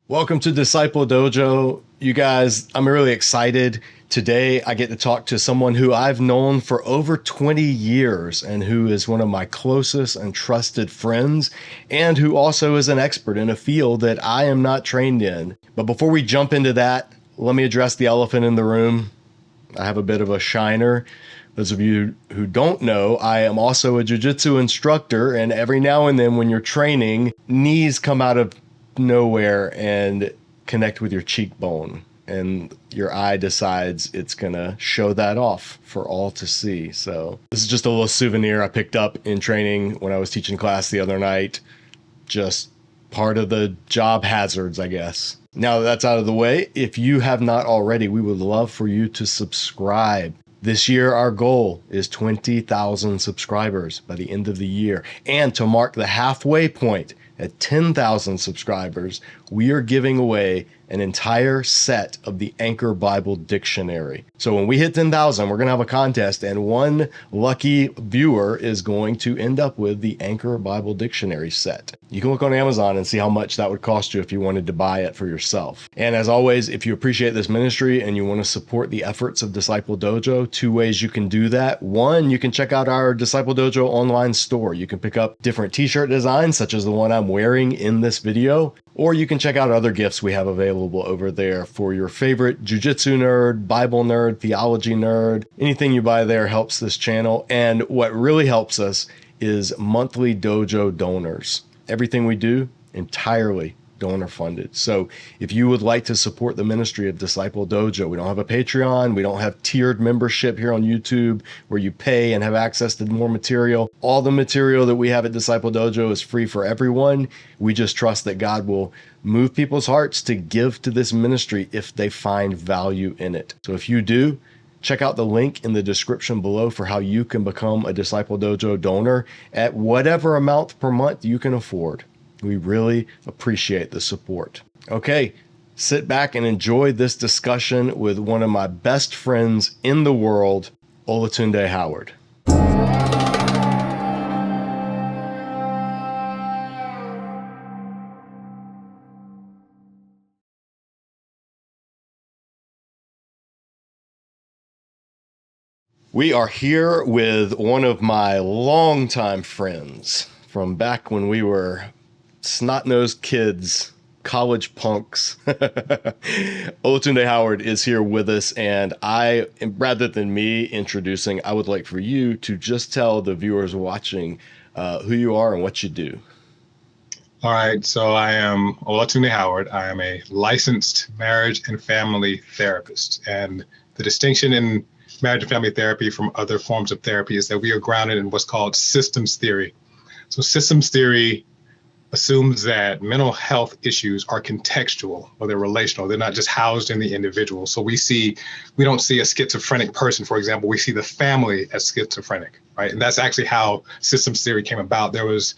Welcome to Disciple Dojo. You guys, I'm really excited. Today, I get to talk to someone who I've known for over 20 years and who is one of my closest and trusted friends, and who also is an expert in a field that I am not trained in. But before we jump into that, let me address the elephant in the room. I have a bit of a shiner. Those of you who don't know, I am also a jiu-jitsu instructor, and every now and then when you're training, knees come out of nowhere and connect with your cheekbone, and your eye decides it's gonna show that off for all to see. So this is just a little souvenir I picked up in training when I was teaching class the other night. Just part of the job hazards, I guess. Now that that's out of the way, if you have not already, we would love for you to subscribe. This year, our goal is 20,000 subscribers by the end of the year. And to mark the halfway point at 10,000 subscribers, we are giving away an entire set of the Anchor Bible Dictionary. So when we hit 10,000, we're going to have a contest, and one lucky viewer is going to end up with the Anchor Bible Dictionary set. You can look on Amazon and see how much that would cost you if you wanted to buy it for yourself. And as always, if you appreciate this ministry and you want to support the efforts of Disciple Dojo, two ways you can do that. One, you can check out our Disciple Dojo online store. You can pick up different t-shirt designs, such as the one I'm wearing in this video, or you can check out other gifts we have available over there for your favorite jiu-jitsu nerd, Bible nerd, theology nerd. Anything you buy there helps this channel. And what really helps us is monthly dojo donors. Everything we do, entirely donor funded. So if you would like to support the ministry of Disciple Dojo, we don't have a Patreon, we don't have tiered membership here on YouTube where you pay and have access to more material. All the material that we have at Disciple Dojo is free for everyone. We just trust that God will move people's hearts to give to this ministry if they find value in it. So if you do, check out the link in the description below for how you can become a Disciple Dojo donor at whatever amount per month you can afford. We really appreciate the support. Okay, sit back and enjoy this discussion with one of my best friends in the world, Olatunde Howard. We are here with one of my longtime friends from back when we were snot-nosed kids, college punks. Olatunde Howard is here with us, and rather than me introducing, I would like for you to just tell the viewers watching who you are and what you do. All right, so I am Olatunde Howard. I am a licensed marriage and family therapist, and the distinction in marriage and family therapy from other forms of therapy is that we are grounded in what's called systems theory. So systems theory assumes that mental health issues are contextual or they're relational. They're not just housed in the individual. So we don't see a schizophrenic person, for example, we see the family as schizophrenic, right? And that's actually how systems theory came about. There was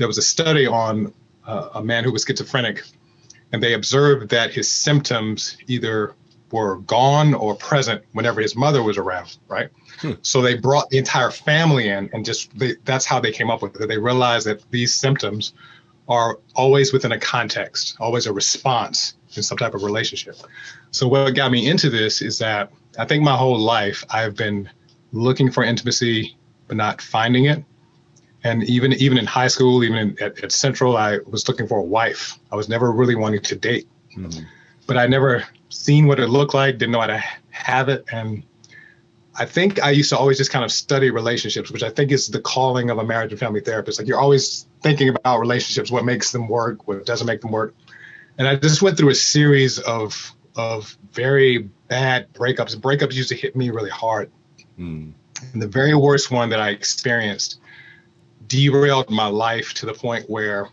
a study on a man who was schizophrenic, and they observed that his symptoms either were gone or present whenever his mother was around, right? So they brought the entire family in, and that's how they came up with it. They realized that these symptoms are always within a context, always a response in some type of relationship. So what got me into this is that I think my whole life I've been looking for intimacy, but not finding it. And even in high school, even at Central, I was looking for a wife. I was never really wanting to date, but I never seen what it looked like, didn't know how to have it. And I think I used to always just kind of study relationships, which I think is the calling of a marriage and family therapist. Like, you're always thinking about relationships, what makes them work, what doesn't make them work. And I just went through a series of very bad breakups. Breakups used to hit me really hard. And the very worst one that I experienced derailed my life to the point where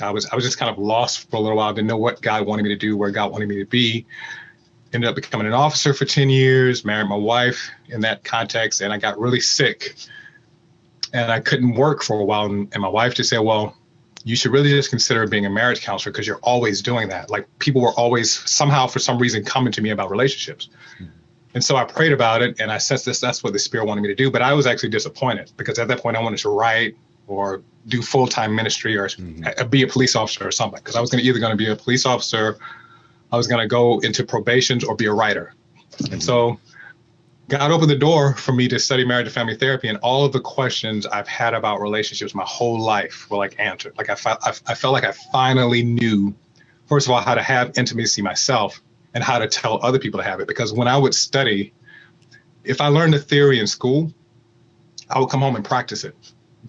I was just kind of lost for a little while. Didn't know what God wanted me to do, where God wanted me to be. Ended up becoming an officer for 10 years, married my wife in that context, and I got really sick. And I couldn't work for a while. And my wife just said, well, you should really just consider being a marriage counselor because you're always doing that. Like, people were always somehow, for some reason, coming to me about relationships. And so I prayed about it, and I sensed that's what the Spirit wanted me to do. But I was actually disappointed because at that point I wanted to write, or do full-time ministry or be a police officer or something. Because I was either going to be a police officer, I was going to go into probations or be a writer. And so God opened the door for me to study marriage and family therapy, and all of the questions I've had about relationships my whole life were like answered. Like I felt like I finally knew, first of all, how to have intimacy myself and how to tell other people to have it. Because when I would study, if I learned a theory in school, I would come home and practice it.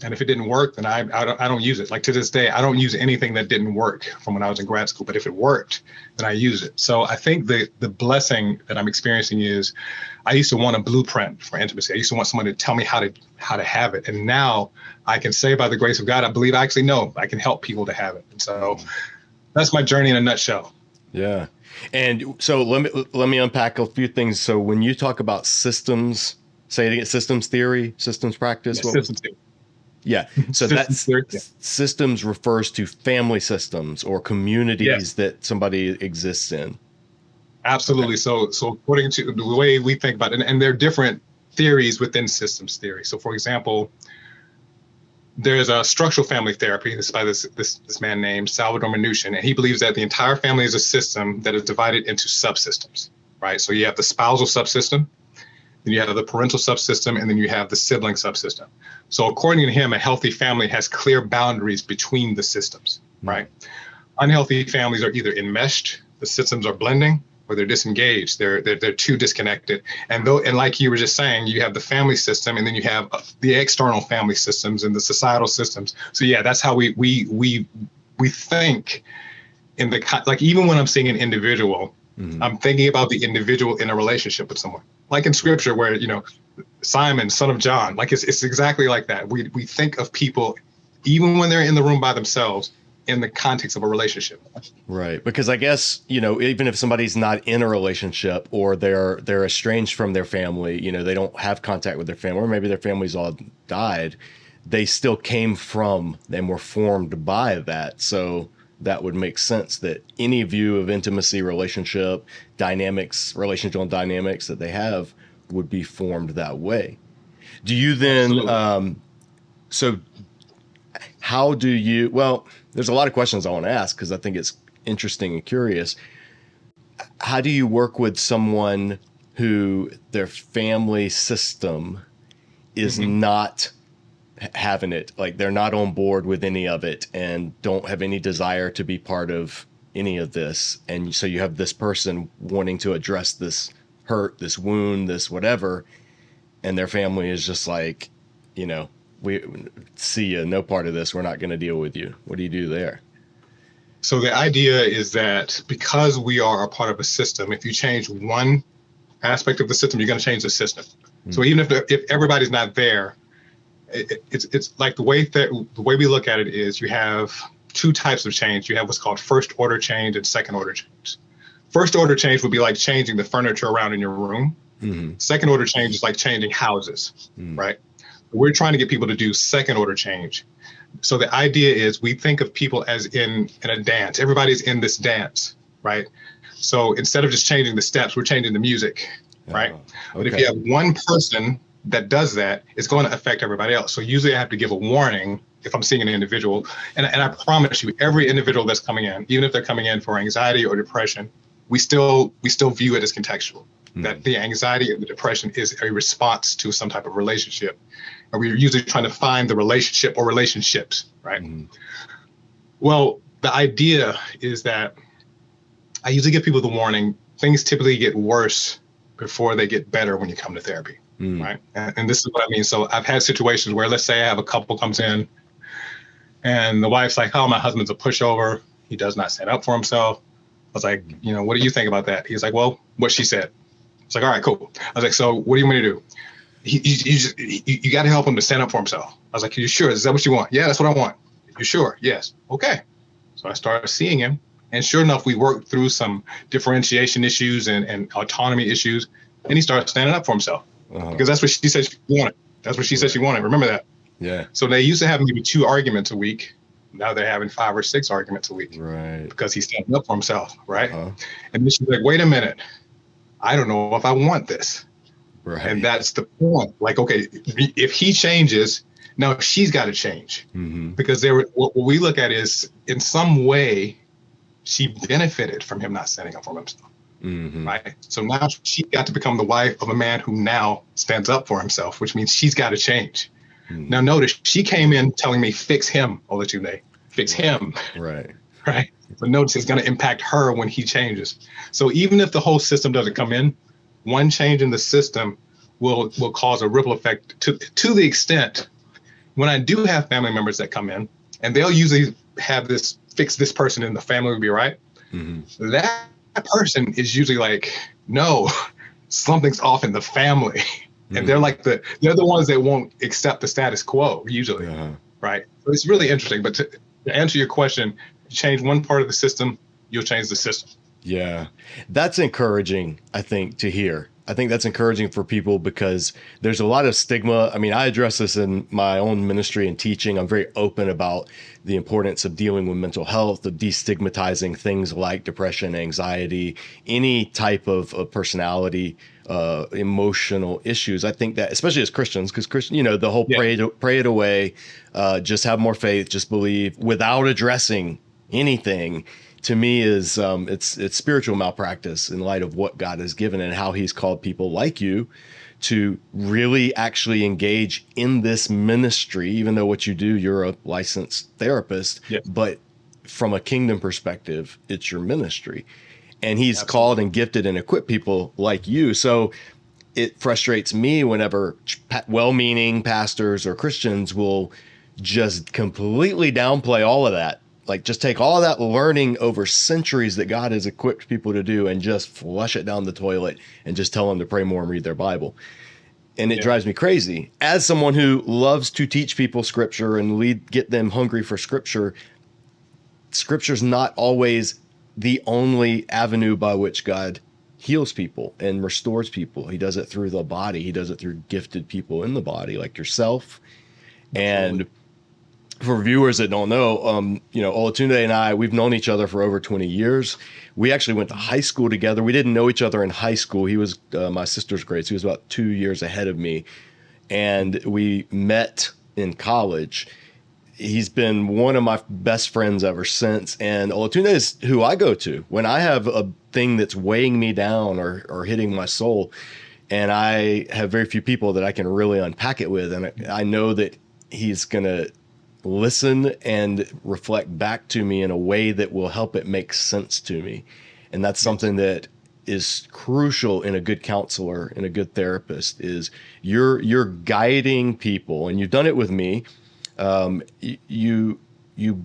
And if it didn't work, then I don't use it. Like to this day, I don't use anything that didn't work from when I was in grad school. But if it worked, then I use it. So I think the blessing that I'm experiencing is I used to want a blueprint for intimacy. I used to want someone to tell me how to have it. And now I can say by the grace of God, I believe I actually know I can help people to have it. And so that's my journey in a nutshell. Yeah. And so let me unpack a few things. So when you talk about systems, say it again, systems theory, systems practice. Yeah, systems theory. Yeah. So systems refers to family systems or communities that somebody exists in. Absolutely. Okay. So according to the way we think about it, and there are different theories within systems theory. So for example, there's a structural family therapy. This is by this man named Salvador Minuchin, and he believes that the entire family is a system that is divided into subsystems, right? So you have the spousal subsystem, then you have the parental subsystem, and then you have the sibling subsystem. So according to him, a healthy family has clear boundaries between the systems, right? Unhealthy families are either enmeshed, the systems are blending, or they're disengaged. They're too disconnected. And like you were just saying, you have the family system, and then you have the external family systems and the societal systems. So yeah, that's how we think in like even when I'm seeing an individual, I'm thinking about the individual in a relationship with someone. Like in scripture where, Simon, son of John, like it's exactly like that. We think of people, even when they're in the room by themselves, in the context of a relationship. Right. Because I guess, even if somebody's not in a relationship or they're estranged from their family, they don't have contact with their family, or maybe their families all died, they still came from and were formed by that. So that would make sense that any view of intimacy, relationship dynamics, relational dynamics that they have would be formed that way. Do you then, so how do you, well, there's a lot of questions I want to ask because I think it's interesting and curious. How do you work with someone who their family system is not having it, like they're not on board with any of it and don't have any desire to be part of any of this? And so you have this person wanting to address this hurt, this wound, this whatever, and their family is just like, we see you, no part of this. We're not going to deal with you. What do you do there? So the idea is that because we are a part of a system, if you change one aspect of the system, you're going to change the system. So even if everybody's not there, it's like the way we look at it is you have two types of change. You have what's called first order change and second order change. First order change would be like changing the furniture around in your room. Second order change is like changing houses, right? We're trying to get people to do second order change. So the idea is we think of people as in a dance. Everybody's in this dance, right? So instead of just changing the steps, we're changing the music, right? Okay. But if you have one person that does that, it's going to affect everybody else. So usually I have to give a warning if I'm seeing an individual. And I promise you, every individual that's coming in, even if they're coming in for anxiety or depression, we still view it as contextual. That the anxiety and the depression is a response to some type of relationship. And we're usually trying to find the relationship or relationships, right? Well, the idea is that I usually give people the warning, things typically get worse before they get better when you come to therapy, right? And this is what I mean. So I've had situations where, let's say I have a couple comes in and the wife's like, oh, my husband's a pushover. He does not stand up for himself. I was like, what do you think about that? He's like, well, what she said. It's like, all right, cool. I was like, so what do you want me to do? You got to help him to stand up for himself. I was like, are you sure? Is that what you want? Yeah, that's what I want. You sure? Yes. Okay. So I started seeing him. And sure enough, we worked through some differentiation issues and autonomy issues. And he started standing up for himself because that's what she said she wanted. That's what she said she wanted. Remember that? Yeah. So they used to have maybe 2 arguments a week. Now they're having 5 or 6 arguments a week. Right. Because he's standing up for himself. Right. And then she's like, wait a minute. I don't know if I want this. Right. And that's the point. Like, okay, if he changes, No, she's got to change Mm-hmm. because what we look at is in some way she benefited from him not standing up for himself. Mm-hmm. Right. So now she got to become the wife of a man who now stands up for himself, which means she's got to change. Mm-hmm. Now, notice she came in telling me, fix him, Olatunde, fix him. Right. Right. But notice it's going to impact her when he changes. So even if the whole system doesn't come in, one change in the system will cause a ripple effect to the extent when I do have family members that come in and they'll usually have this fix this person in the family will be right. Mm-hmm. That person is usually like, no, something's off in the family. And they're like they're the ones that won't accept the status quo usually. Uh-huh. Right. So it's really interesting. But to answer your question, you change one part of the system, you'll change the system. Yeah, that's encouraging, I think, to hear. I think that's encouraging for people because there's a lot of stigma. I mean, I address this in my own ministry and teaching. I'm very open about the importance of dealing with mental health, of destigmatizing things like depression, anxiety, any type of personality, emotional issues. I think that, especially as Christians, because Christian, the whole pray it away, just have more faith, just believe, without addressing anything, to me is it's spiritual malpractice in light of what God has given and how he's called people like you to really actually engage in this ministry, even though what you do, you're a licensed therapist, but from a kingdom perspective, it's your ministry. And he's called and gifted and equipped people like you. So it frustrates me whenever well-meaning pastors or Christians will just completely downplay all of that. Like just take all that learning over centuries that God has equipped people to do and just flush it down the toilet and just tell them to pray more and read their Bible. And it drives me crazy. As someone who loves to teach people scripture and get them hungry for scripture, scripture's not always the only avenue by which God heals people and restores people. He does it through the body. He does it through gifted people in the body like yourself. Absolutely. And for viewers that don't know, Olatunde and I, we've known each other for over 20 years. We actually went to high school together. We didn't know each other in high school. He was my sister's grade, so he was about 2 years ahead of me. And we met in college. He's been one of my best friends ever since. And Olatunde is who I go to when I have a thing that's weighing me down or hitting my soul. And I have very few people that I can really unpack it with. And I know that he's going to listen and reflect back to me in a way that will help it make sense to me. And that's something that is crucial in a good counselor, in a good therapist, is you're guiding people, and you've done it with me. You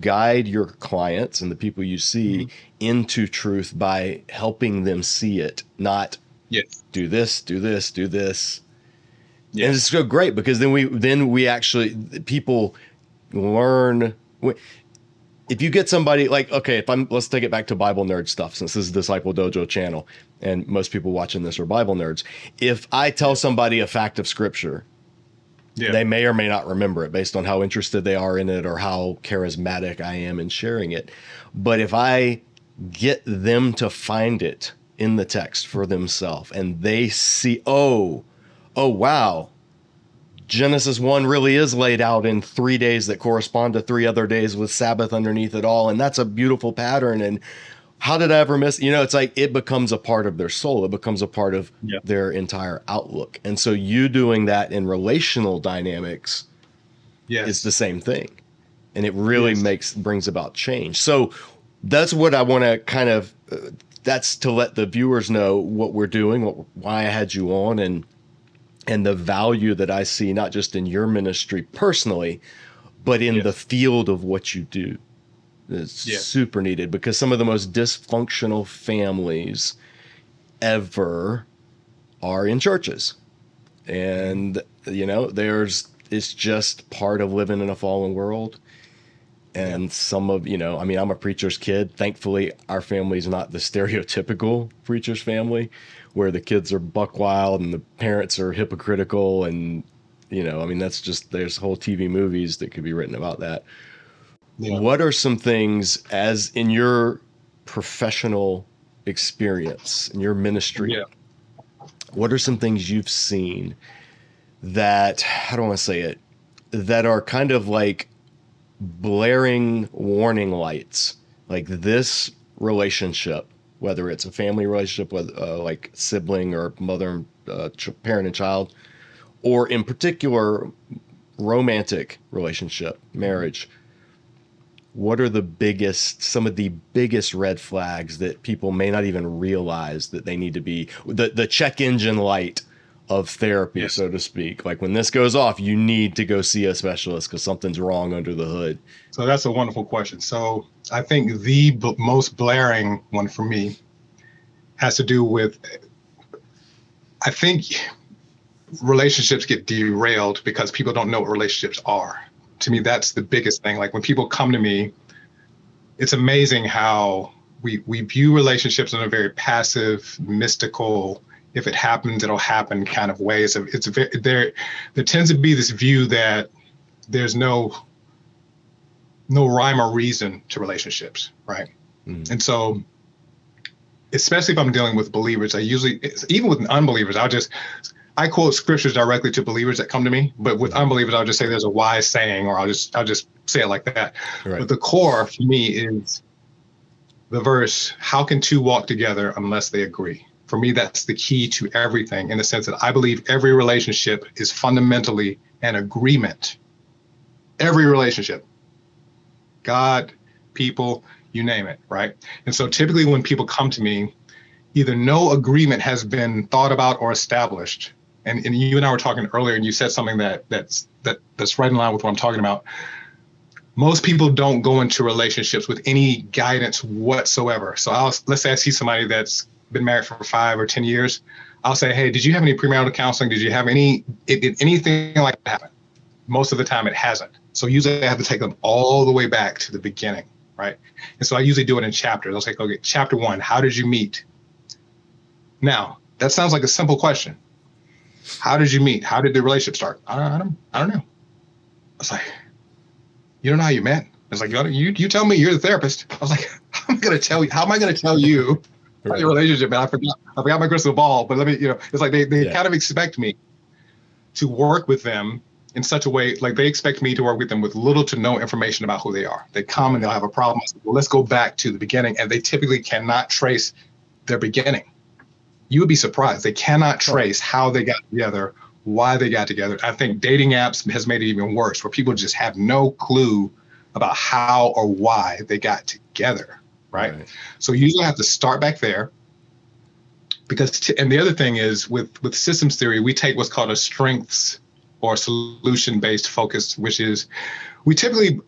guide your clients and the people you see into truth by helping them see it, not do this, do this, do this. And it's so great because then we actually, people learn. If you get somebody like, okay, let's take it back to Bible nerd stuff, since this is Disciple Dojo channel and most people watching this are Bible nerds. If I tell somebody a fact of scripture, they may or may not remember it based on how interested they are in it or how charismatic I am in sharing it. But if I get them to find it in the text for themselves and they see, oh, wow, Genesis 1 really is laid out in 3 days that correspond to 3 other days with Sabbath underneath it all. And that's a beautiful pattern. And how did I ever miss? It's like it becomes a part of their soul. It becomes a part of their entire outlook. And so you doing that in relational dynamics is the same thing. And it really brings about change. So that's what I want to kind of, that's to let the viewers know what we're doing, why I had you on, and the value that I see, not just in your ministry personally, but in the field of what you do. It's super needed because some of the most dysfunctional families ever are in churches. And, it's just part of living in a fallen world. And some of, I'm a preacher's kid. Thankfully, our family is not the stereotypical preacher's family where the kids are buck wild and the parents are hypocritical. And, that's just, there's whole TV movies that could be written about that. Yeah. What are some things, as in your professional experience, in your ministry, what are some things you've seen that, how do I want to say it? that are kind of like blaring warning lights. Like this relationship, whether it's a family relationship with like sibling or mother, parent and child, or in particular romantic relationship, marriage, what are some of the biggest red flags that people may not even realize that they need to be the check engine light of therapy, Yes. so to speak? Like when this goes off, you need to go see a specialist because something's wrong under the hood. So that's a wonderful question. So I think the most blaring one for me has to do with, I think relationships get derailed because people don't know what relationships are. To me, that's the biggest thing. Like when people come to me, it's amazing how we view relationships in a very passive, mystical, if it happens, it'll happen kind of way. There tends to be this view that there's no rhyme or reason to relationships, right? Mm. And so, especially if I'm dealing with believers, even with unbelievers, I quote scriptures directly to believers that come to me, but with unbelievers, I'll just say there's a wise saying, or I'll just say it like that. Right. But the core for me is the verse, how can two walk together unless they agree? For me, that's the key to everything, in the sense that I believe every relationship is fundamentally an agreement. Every relationship, God, people, you name it, right? And so typically when people come to me, either no agreement has been thought about or established. And you and I were talking earlier, and you said something that's right in line with what I'm talking about. Most people don't go into relationships with any guidance whatsoever. So let's say I see somebody that's been married for 5 or 10 years. I'll say, hey, did you have any premarital counseling? Did you have anything like that happen? Most of the time it hasn't. So usually I have to take them all the way back to the beginning, right? And so I usually do it in chapters. I'll say, okay, chapter 1, how did you meet? Now, that sounds like a simple question. How did you meet? How did the relationship start? I don't know. It's like, you don't know how you met? It's like, you tell me, you're the therapist. I was like, how am I going to tell you how your relationship? And I forgot my crystal ball, but it's like they kind of expect me to work with them in such a way, like they expect me to work with them with little to no information about who they are. They come and they'll have a problem. Well, let's go back to the beginning. And they typically cannot trace their beginning. You would be surprised. They cannot trace how they got together, why they got together. I think dating apps has made it even worse, where people just have no clue about how or why they got together, right? So you usually have to start back there. And the other thing is with systems theory, we take what's called a strengths or solution-based focus, which is we typically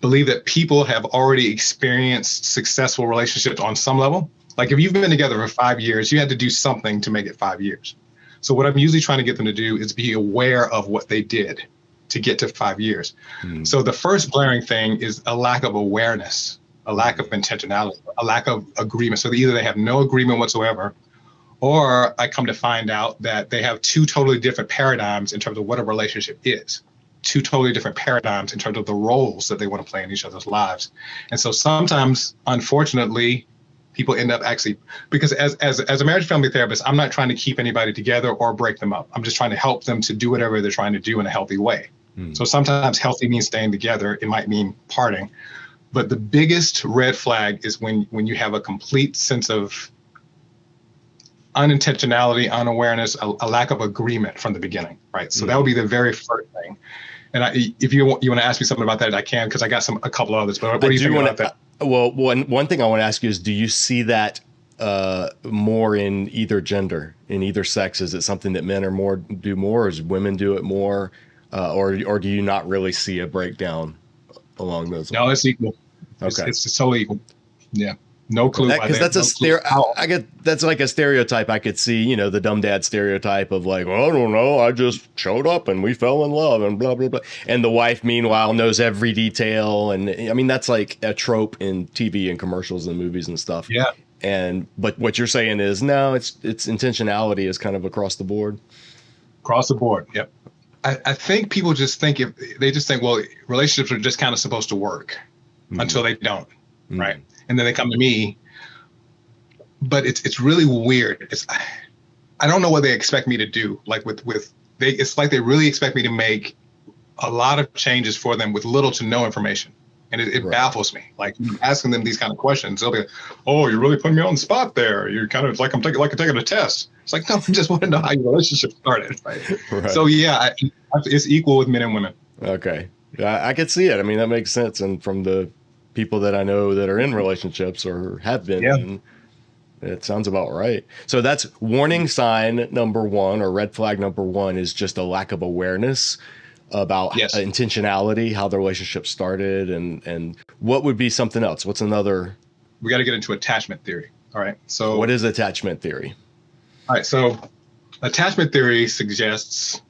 believe that people have already experienced successful relationships on some level. Like if you've been together for 5 years, you had to do something to make it 5 years. So what I'm usually trying to get them to do is be aware of what they did to get to 5 years. So the first blaring thing is a lack of awareness, a lack of intentionality, a lack of agreement. So either they have no agreement whatsoever, or I come to find out that they have 2 totally different paradigms in terms of what a relationship is. 2 totally different paradigms in terms of the roles that they want to play in each other's lives. And so sometimes, unfortunately, people end up actually, because as a marriage family therapist, I'm not trying to keep anybody together or break them up. I'm just trying to help them to do whatever they're trying to do in a healthy way. So sometimes healthy means staying together. It might mean parting. But the biggest red flag is when you have a complete sense of unintentionality, unawareness, a lack of agreement from the beginning, right? So that would be the very first thing. And if you want to ask me something about that, I can, because I got a couple others. But what do you think about that? Well, one thing I want to ask you is, do you see that more in either gender, in either sex? Is it something that men do more, or does women do it more, or do you not really see a breakdown along those lines? No, it's equal. Okay, it's totally equal. Yeah. No clue. Because that's I get that's like a stereotype. I could see, the dumb dad stereotype of like, well, I don't know, I just showed up and we fell in love and blah, blah, blah. And the wife, meanwhile, knows every detail. And I mean, that's like a trope in TV and commercials and movies and stuff. Yeah. But what you're saying is, no, it's intentionality is kind of across the board. Across the board. Yep. I think people just think well, relationships are just kind of supposed to work until they don't. Right. And then they come to me, but it's really weird. I don't know what they expect me to do. Like it's like they really expect me to make a lot of changes for them with little to no information. And it baffles me. Like asking them these kind of questions, they'll be like, "Oh, you're really putting me on the spot there. You're kind of like I'm taking a test." It's like, no, I just want to know how your relationship started. Right. So yeah, it's equal with men and women. Okay, I could see it. I mean, that makes sense. And from the people that I know that are in relationships or have been in, it sounds about right. So that's warning sign number one, or red flag number one, is just a lack of awareness about intentionality, how the relationship started, and what would be something else? What's another? We got to get into attachment theory. All right. So what is attachment theory? All right. So attachment theory suggests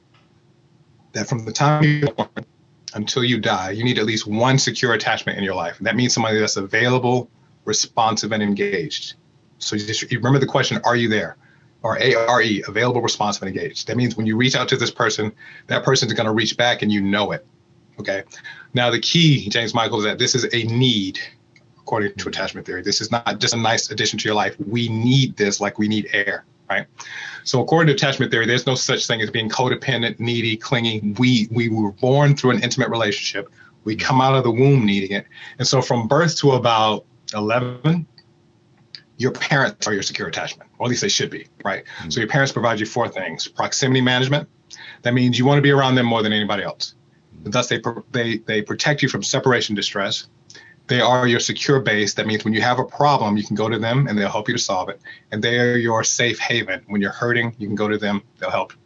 that from the time you're born until you die, you need at least one secure attachment in your life. And that means somebody that's available, responsive, and engaged. So you remember the question, are you there? Or ARE, available, responsive, and engaged. That means when you reach out to this person, that person's going to reach back and you know it. Okay. Now, the key, James Michael, is that this is a need, according to attachment theory. This is not just a nice addition to your life. We need this like we need air, right? So according to attachment theory, there's no such thing as being codependent, needy, clingy. We were born through an intimate relationship. We come out of the womb needing it. And so from birth to about 11, your parents are your secure attachment, or at least they should be, right? Mm-hmm. So your parents provide you four things: proximity management. That means you want to be around them more than anybody else. Mm-hmm. Thus, they protect you from separation distress. They are your secure base. That means when you have a problem, you can go to them and they'll help you to solve it. And they are your safe haven. When you're hurting, you can go to them, they'll help you.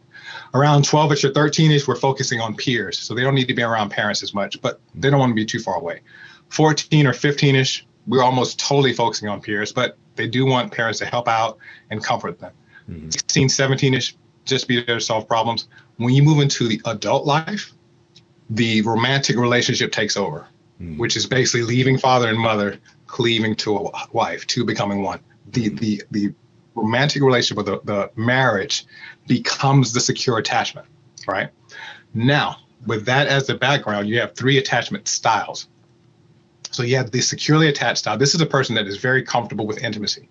Around 12ish or 13ish, we're focusing on peers. So they don't need to be around parents as much, but they don't want to be too far away. 14 or 15ish, we're almost totally focusing on peers, but they do want parents to help out and comfort them. Mm-hmm. 16, 17ish, just be there to solve problems. When you move into the adult life, the romantic relationship takes over, which is basically leaving father and mother, cleaving to a wife, two becoming one. The romantic relationship, or the marriage, becomes the secure attachment, right? Now, with that as the background, you have three attachment styles. So you have the securely attached style. This is a person that is very comfortable with intimacy.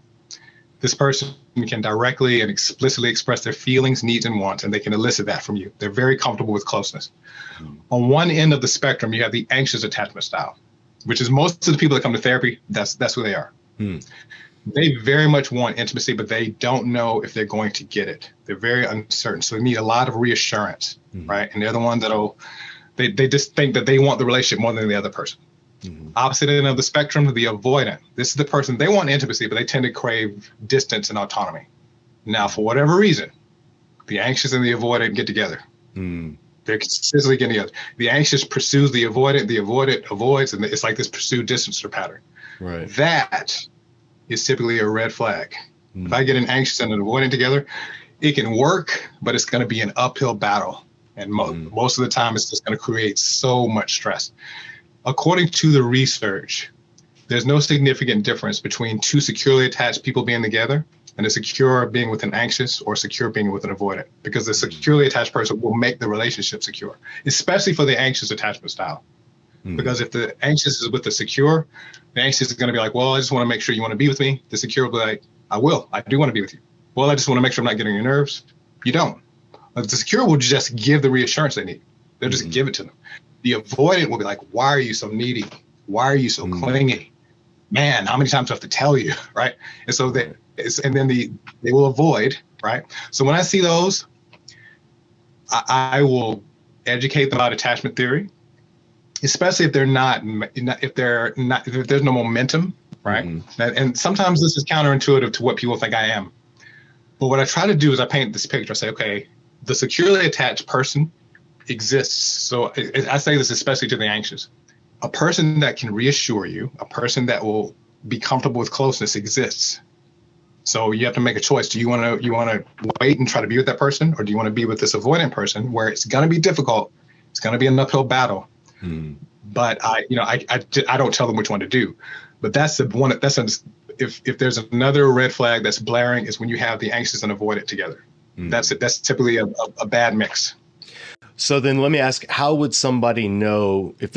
This person can directly and explicitly express their feelings, needs, and wants, and they can elicit that from you. They're very comfortable with closeness. On one end of the spectrum, you have the anxious attachment style, which is most of the people that come to therapy, that's who they are. They very much want intimacy, but they don't know if they're going to get it. They're very uncertain. So they need a lot of reassurance, right? And they're the ones they just think that they want the relationship more than the other person. Opposite end of the spectrum, the avoidant. This is the person, they want intimacy, but they tend to crave distance and autonomy. Now, for whatever reason, the anxious and the avoidant get together. They're consistently getting together. The anxious pursues the avoidant avoids, and it's like this pursuit distance pattern. Right. That is typically a red flag. If I get an anxious and an avoidant together, it can work, but it's going to be an uphill battle. And most of the time, it's just going to create so much stress. According to the research, there's no significant difference between two securely attached people being together and a secure being with an anxious or secure being with an avoidant, because the securely attached person will make the relationship secure, especially for the anxious attachment style. Because if the anxious is with the secure, the anxious is going to be like, well, I just want to make sure you want to be with me. The secure will be like, I do want to be with you. Well, I just want to make sure I'm not getting your nerves. You don't. The secure will just give the reassurance they need. They'll just give it to them. The avoidant will be like, why are you so needy? Why are you so clingy? Man, how many times do I have to tell you, right? And so they will avoid, right? So when I see those, I will educate them about attachment theory, especially if there's no momentum, right? And sometimes this is counterintuitive to what people think I am. But what I try to do is I paint this picture. I say, okay, the securely attached person exists. So I say this especially to the anxious. A person that can reassure you, a person that will be comfortable with closeness exists. So you have to make a choice. Do you want to wait and try to be with that person, or do you want to be with this avoidant person where it's going to be difficult? It's going to be an uphill battle. But I don't tell them which one to do. But that's the one. If there's another red flag that's blaring, is when you have the anxious and avoidant together. That's typically a bad mix. So then let me ask, how would somebody know if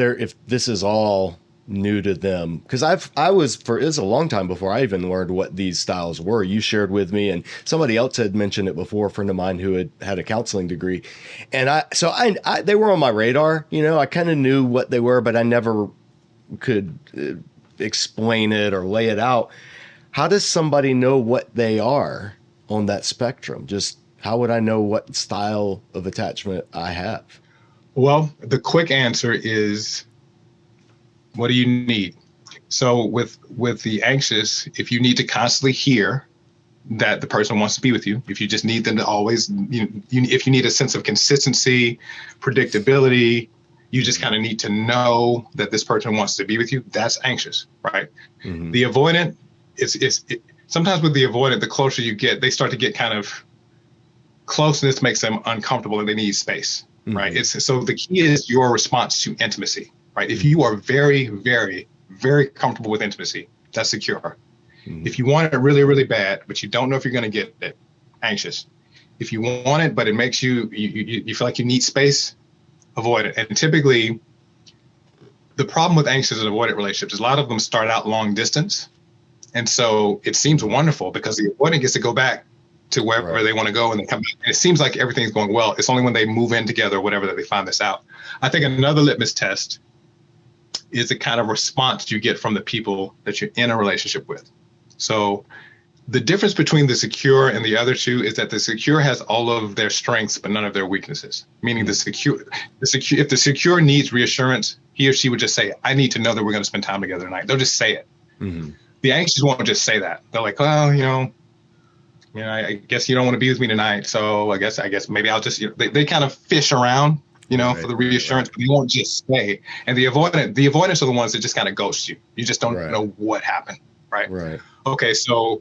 this is all new to them? Because it was a long time before I even learned what these styles were. You shared with me, and somebody else had mentioned it before, a friend of mine who had a counseling degree. And they were on my radar, I kind of knew what they were, but I never could explain it or lay it out. How does somebody know what they are on that spectrum? Just how would I know what style of attachment I have? Well, the quick answer is, what do you need? So with the anxious, if you need to constantly hear that the person wants to be with you, if you just need them to always, if you need a sense of consistency, predictability, you just kind of need to know that this person wants to be with you, that's anxious, right? Mm-hmm. The avoidant, sometimes with the avoidant, the closer you get, they start to get kind of, closeness makes them uncomfortable and they need space, mm-hmm. right? So the key is your response to intimacy. Right. If you are very, very, very comfortable with intimacy, that's secure. Mm-hmm. If you want it really, really bad, but you don't know if you're going to get it, anxious. If you want it, but it makes you feel like you need space, avoid it. And typically, the problem with anxious and avoidant relationships is a lot of them start out long distance. And so it seems wonderful because the avoidant gets to go back to wherever right. they want to go and they come back. And it seems like everything's going well. It's only when they move in together or whatever that they find this out. I think another litmus test is the kind of response you get from the people that you're in a relationship with. So the difference between the secure and the other two is that the secure has all of their strengths, but none of their weaknesses. Meaning if the secure needs reassurance, he or she would just say, I need to know that we're going to spend time together tonight. They'll just say it. Mm-hmm. The anxious won't just say that. They're like, well, I guess you don't want to be with me tonight. So I guess maybe I'll just, they kind of fish around, right, for the reassurance, right. But you won't just stay. And the avoidance are the ones that just kind of ghost you. You just don't right. know what happened, right? Right. Okay, so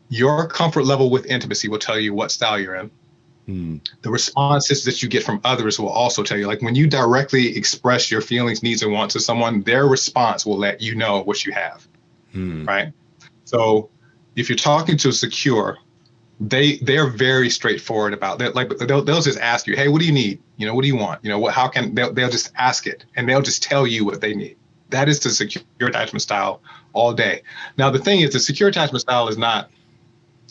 your comfort level with intimacy will tell you what style you're in. Hmm. The responses that you get from others will also tell you, like when you directly express your feelings, needs, and wants to someone, their response will let you know what you have, right? So if you're talking to a secure, they're very straightforward about that. Like they'll just ask you, hey, what do you need? What do you want? They'll just ask it and they'll just tell you what they need. That is the secure attachment style all day. Now, the thing is, the secure attachment style is not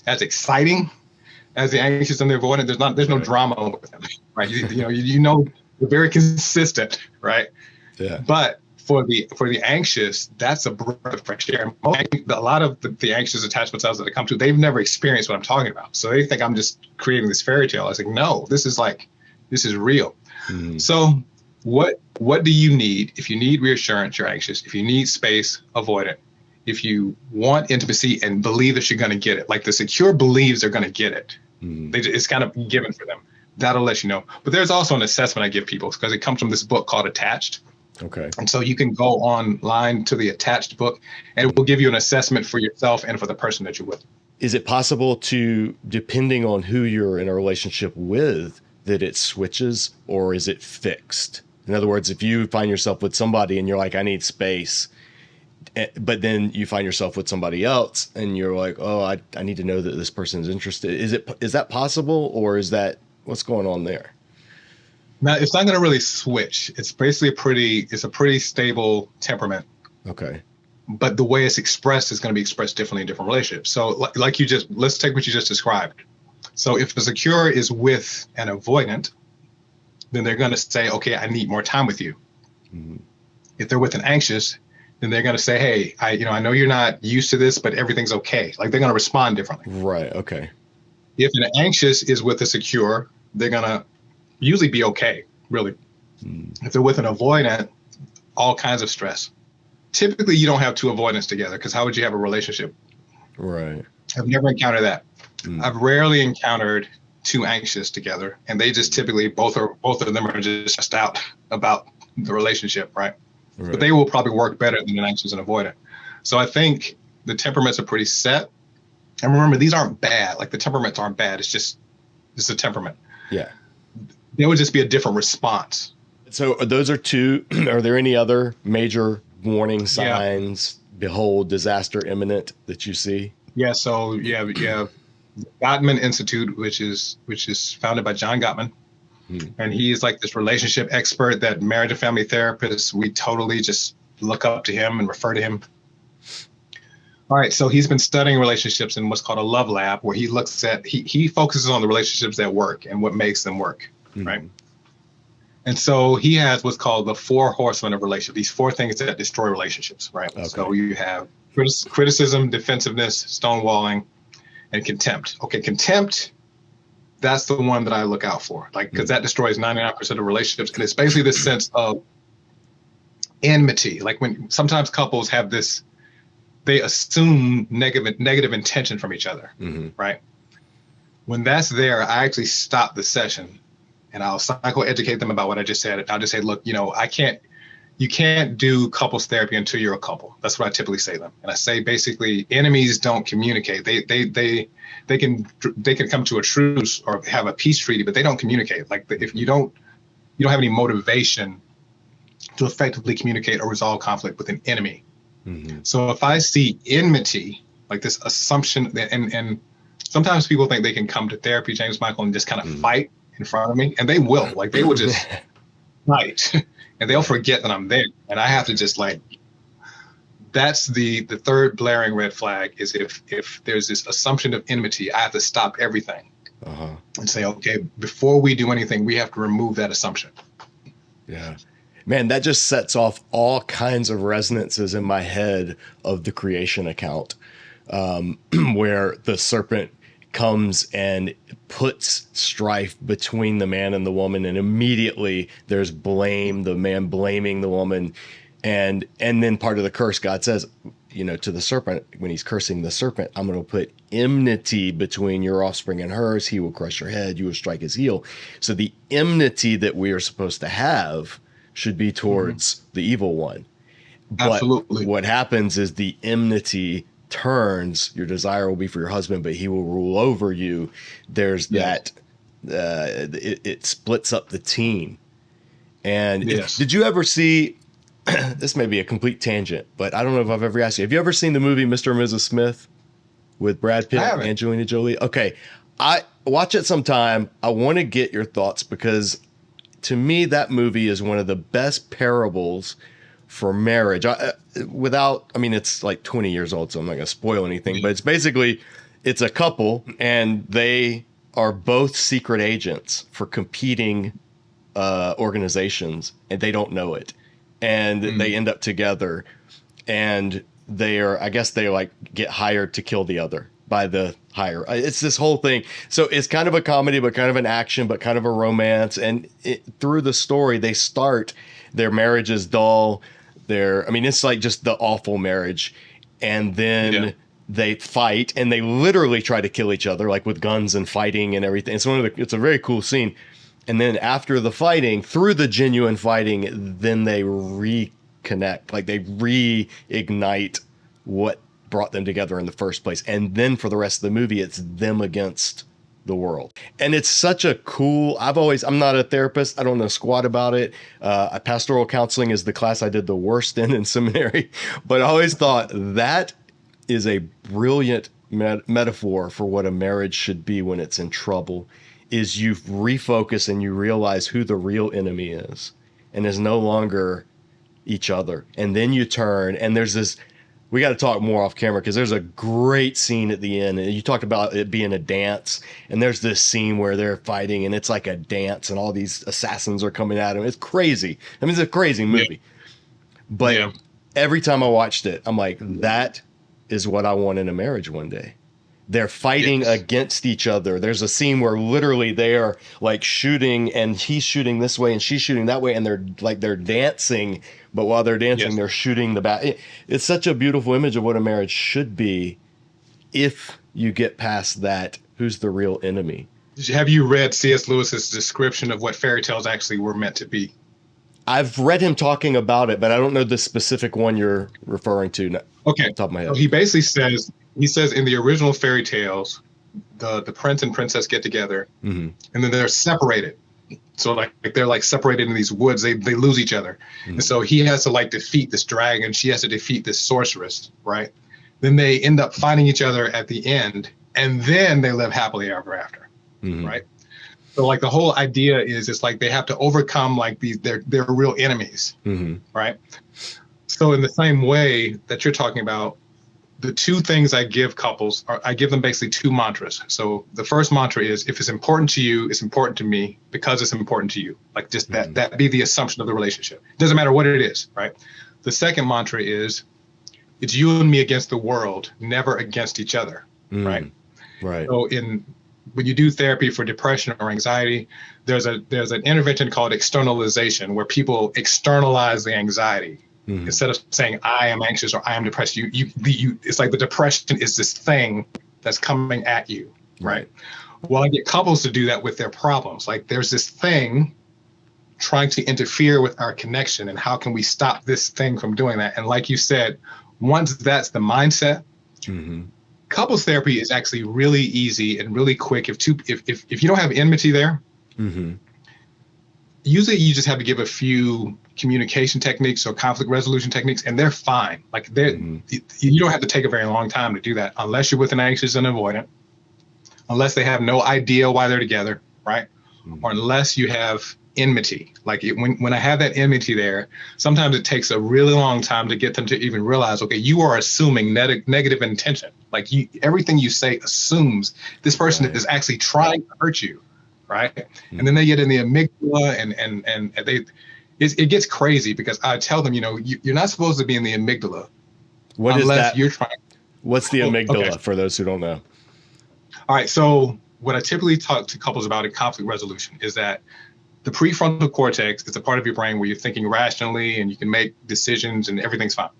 as exciting as the anxious and the avoidant. There's no drama with them, right? They're very consistent, right? Yeah. But for the anxious, that's a breath of fresh air. A lot of the anxious attachment styles that I come to, they've never experienced what I'm talking about. So they think I'm just creating this fairy tale. I was like, no, this is real. Mm-hmm. So what do you need? If you need reassurance, you're anxious. If you need space, avoid it. If you want intimacy and believe that you're going to get it, like the secure believes they're going to get it. Mm-hmm. It's kind of given for them. That'll let you know. But there's also an assessment I give people because it comes from this book called Attached. Okay. And so you can go online to the Attached book and it will give you an assessment for yourself and for the person that you're with. Is it possible to, depending on who you're in a relationship with, that it switches, or is it fixed? In other words, if you find yourself with somebody and you're like, I need space, but then you find yourself with somebody else and you're like, oh, I need to know that this person is interested. Is that possible, or is that what's going on there? Now, it's not going to really switch. It's basically a pretty stable temperament. Okay. But the way it's expressed is going to be expressed differently in different relationships. So let's take what you just described. So if the secure is with an avoidant, then they're going to say, okay, I need more time with you. Mm-hmm. If they're with an anxious, then they're going to say, hey, I know you're not used to this, but everything's okay. Like they're going to respond differently. Right. Okay. If an anxious is with a secure, they're going to usually be okay, really. If they're with an avoidant, all kinds of stress. Typically, you don't have two avoidants together because how would you have a relationship? Right. I've never encountered that. I've rarely encountered two anxious together, and they just typically both of them are just stressed out about the relationship, right? But they will probably work better than an anxious and avoidant. So I think the temperaments are pretty set. And remember, these aren't bad. Like the temperaments aren't bad. It's a temperament. Yeah. There would just be a different response. So those are two. Are there any other major warning signs? Yeah. Behold, disaster imminent that you see? Yeah. So yeah. Gottman Institute, which is founded by John Gottman. And he's like this relationship expert that marriage and family therapists, we totally just look up to him and refer to him. All right, so he's been studying relationships in what's called a love lab, where he looks at, he focuses on the relationships that work and what makes them work, right? And so he has what's called the 4 horsemen of relationship, these 4 things that destroy relationships, right? Okay. So you have criticism, defensiveness, stonewalling, and contempt. Okay, contempt, that's the one that I look out for, like, because that destroys 99% of relationships. And it's basically this sense of enmity. Like when sometimes couples have this, they assume negative intention from each other, right? When that's there, I actually stop the session and I'll psychoeducate them about what I just said. I'll just say, look, you can't do couples therapy until you're a couple. That's what I typically say to them. And I say, basically, enemies don't communicate. They can come to a truce or have a peace treaty, but they don't communicate. Like if you don't have any motivation to effectively communicate or resolve conflict with an enemy. So if I see enmity, like this assumption, and sometimes people think they can come to therapy, James Michael, and just kind of fight in front of me, and they will. Like they will just fight, and they'll forget that I'm there, and I have to just like. That's the third blaring red flag is if there's this assumption of enmity, I have to stop everything and say, okay, before we do anything, we have to remove that assumption. Yeah. Man, that just sets off all kinds of resonances in my head of the creation account, where the serpent comes and puts strife between the man and the woman, and immediately there's blame, the man blaming the woman. And then part of the curse, God says, to the serpent, when he's cursing the serpent, I'm going to put enmity between your offspring and hers. He will crush your head. You will strike his heel. So the enmity that we are supposed to have should be towards the evil one. But absolutely. What happens is the enmity turns, your desire will be for your husband, but he will rule over you. There's that, it splits up the team. And did you ever see, this may be a complete tangent, but I don't know if I've ever asked you, have you ever seen the movie Mr. and Mrs. Smith with Brad Pitt and Angelina Jolie? Okay. I watch it sometime. I want to get your thoughts because to me, that movie is one of the best parables for marriage. It's like 20 years old, so I'm not going to spoil anything, but it's a couple and they are both secret agents for competing organizations and they don't know it. And they end up together and they get hired to kill the other by the hire. It's this whole thing. So it's kind of a comedy, but kind of an action, but kind of a romance. And through the story, they start, their marriage is dull. It's like just the awful marriage. And then they fight and they literally try to kill each other, like with guns and fighting and everything. It's a very cool scene. And then after the fighting, through the genuine fighting, then they reconnect, like they reignite what brought them together in the first place. And then for the rest of the movie, it's them against the world. And it's such a cool, I'm not a therapist. I don't know squat about it. Pastoral counseling is the class I did the worst in seminary, but I always thought that is a brilliant metaphor for what a marriage should be when it's in trouble. Is you refocus and you realize who the real enemy is and is no longer each other. And then you turn and there's this, we got to talk more off camera because there's a great scene at the end. And you talked about it being a dance and there's this scene where they're fighting and it's like a dance and all these assassins are coming at them. It's crazy. It's a crazy movie. But every time I watched it, I'm like, that is what I want in a marriage one day. They're fighting against each other. There's a scene where literally they are like shooting and he's shooting this way and she's shooting that way. And they're dancing, but while they're dancing, they're shooting the back. It's such a beautiful image of what a marriage should be. If you get past that, who's the real enemy? Have you read C.S. Lewis's description of what fairy tales actually were meant to be? I've read him talking about it, but I don't know the specific one you're referring to. Okay. Off the top of my head. So he basically says, in the original fairy tales, the prince and princess get together and then they're separated. So like they're like separated in these woods. They lose each other. And so he has to like defeat this dragon. She has to defeat this sorceress, right? Then they end up finding each other at the end and then they live happily ever after, right? So like the whole idea is it's like they have to overcome like their real enemies, right? So in the same way that you're talking about, the two things I give couples are I give them basically two mantras. So the first mantra is, if it's important to you, it's important to me because it's important to you. Like just that be the assumption of the relationship. It doesn't matter what it is, right? The second mantra is, it's you and me against the world, never against each other, right? Right. So when you do therapy for depression or anxiety, there's an intervention called externalization, where people externalize the anxiety. Instead of saying I am anxious or I am depressed, it's like the depression is this thing that's coming at you, right? Well, I get couples to do that with their problems. Like there's this thing trying to interfere with our connection, and how can we stop this thing from doing that? And like you said, once that's the mindset, couples therapy is actually really easy and really quick. If you don't have enmity there, usually you just have to give a few communication techniques or conflict resolution techniques, and they're fine. Like you don't have to take a very long time to do that, unless you're with an anxious and avoidant, unless they have no idea why they're together, right? Or unless you have enmity. Like when I have that enmity there, sometimes it takes a really long time to get them to even realize, okay, you are assuming negative intention. Like everything you say assumes this person is actually trying to hurt you, right? And then they get in the amygdala, and it gets crazy, because I tell them, you're not supposed to be in the amygdala. What is that? You're trying. What's the amygdala for those who don't know? All right. So what I typically talk to couples about in conflict resolution is that the prefrontal cortex is a part of your brain where you're thinking rationally and you can make decisions and everything's fine.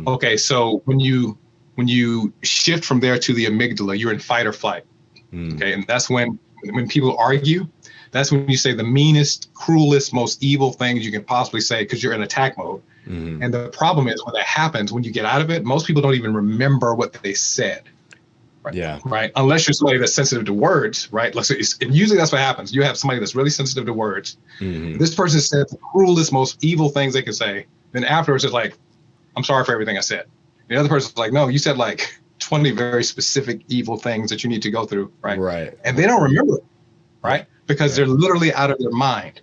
Okay. So when you shift from there to the amygdala, you're in fight or flight. Okay. And that's when people argue, that's when you say the meanest, cruelest, most evil things you can possibly say, because you're in attack mode. And the problem is, when that happens, when you get out of it, most people don't even remember what they said. Right? Yeah. Right. Unless you're somebody that's sensitive to words, right? And usually that's what happens. You have somebody that's really sensitive to words. This person said the cruelest, most evil things they can say. Then afterwards, it's like, I'm sorry for everything I said. The other person's like, no, you said like 20 very specific evil things that you need to go through. Right. Right. And they don't remember it. Right. Because they're literally out of their mind.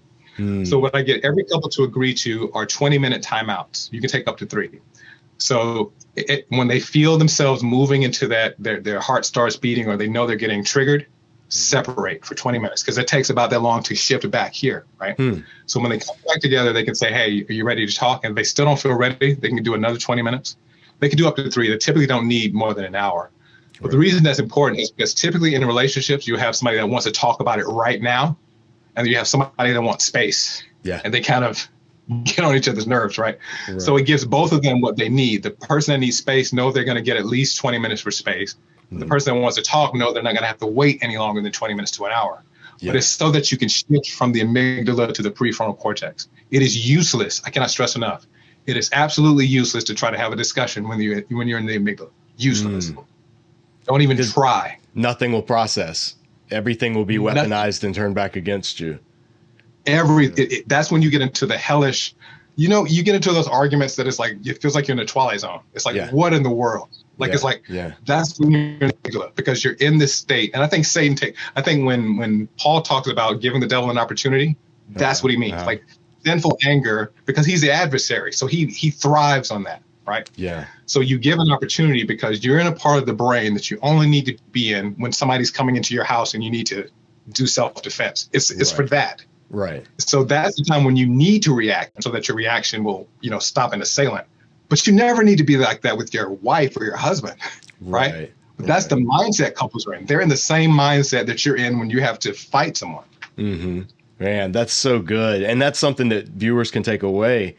So what I get every couple to agree to are 20-minute timeouts. You can take up to 3. So when they feel themselves moving into that, their heart starts beating, or they know they're getting triggered, separate for 20 minutes, because it takes about that long to shift back here, right? So when they come back together, they can say, hey, are you ready to talk? And if they still don't feel ready, they can do another 20 minutes. They can do up to 3. They typically don't need more than an hour. But the reason that's important is because typically in relationships, you have somebody that wants to talk about it right now, and you have somebody that wants space. Yeah. And they kind of get on each other's nerves, right? So it gives both of them what they need. The person that needs space knows they're going to get at least 20 minutes for space. The person that wants to talk knows they're not going to have to wait any longer than 20 minutes to an hour. But it's so that you can shift from the amygdala to the prefrontal cortex. It is useless. I cannot stress enough. It is absolutely useless to try to have a discussion when you're in the amygdala. Useless. Don't even try. Nothing will process. Everything will be weaponized and turned back against you. That's when you get into the hellish, you get into those arguments that it's like, it feels like you're in a Twilight Zone. It's like, what in the world? Like, it's like, that's when you're in the amygdala, because you're in this state. And I think when Paul talks about giving the devil an opportunity, that's what he means. Like sinful anger, because he's the adversary. So he thrives on that. Right. Yeah. So you give an opportunity because you're in a part of the brain that you only need to be in when somebody's coming into your house and you need to do self-defense. It's for that. Right. So that's the time when you need to react, so that your reaction will, stop an assailant. But you never need to be like that with your wife or your husband. Right. But that's the mindset couples are in. They're in the same mindset that you're in when you have to fight someone. Man, that's so good. And that's something that viewers can take away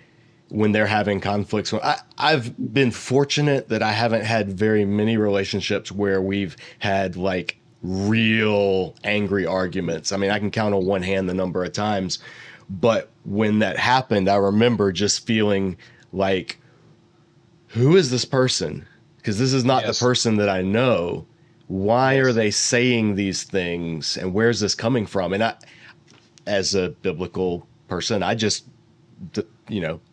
when they're having conflicts. I've been fortunate that I haven't had very many relationships where we've had like real angry arguments. I mean, I can count on one hand the number of times, but when that happened, I remember just feeling like, who is this person? Because this is not the person that I know. Why are they saying these things? And where's this coming from? And as a biblical person, I just,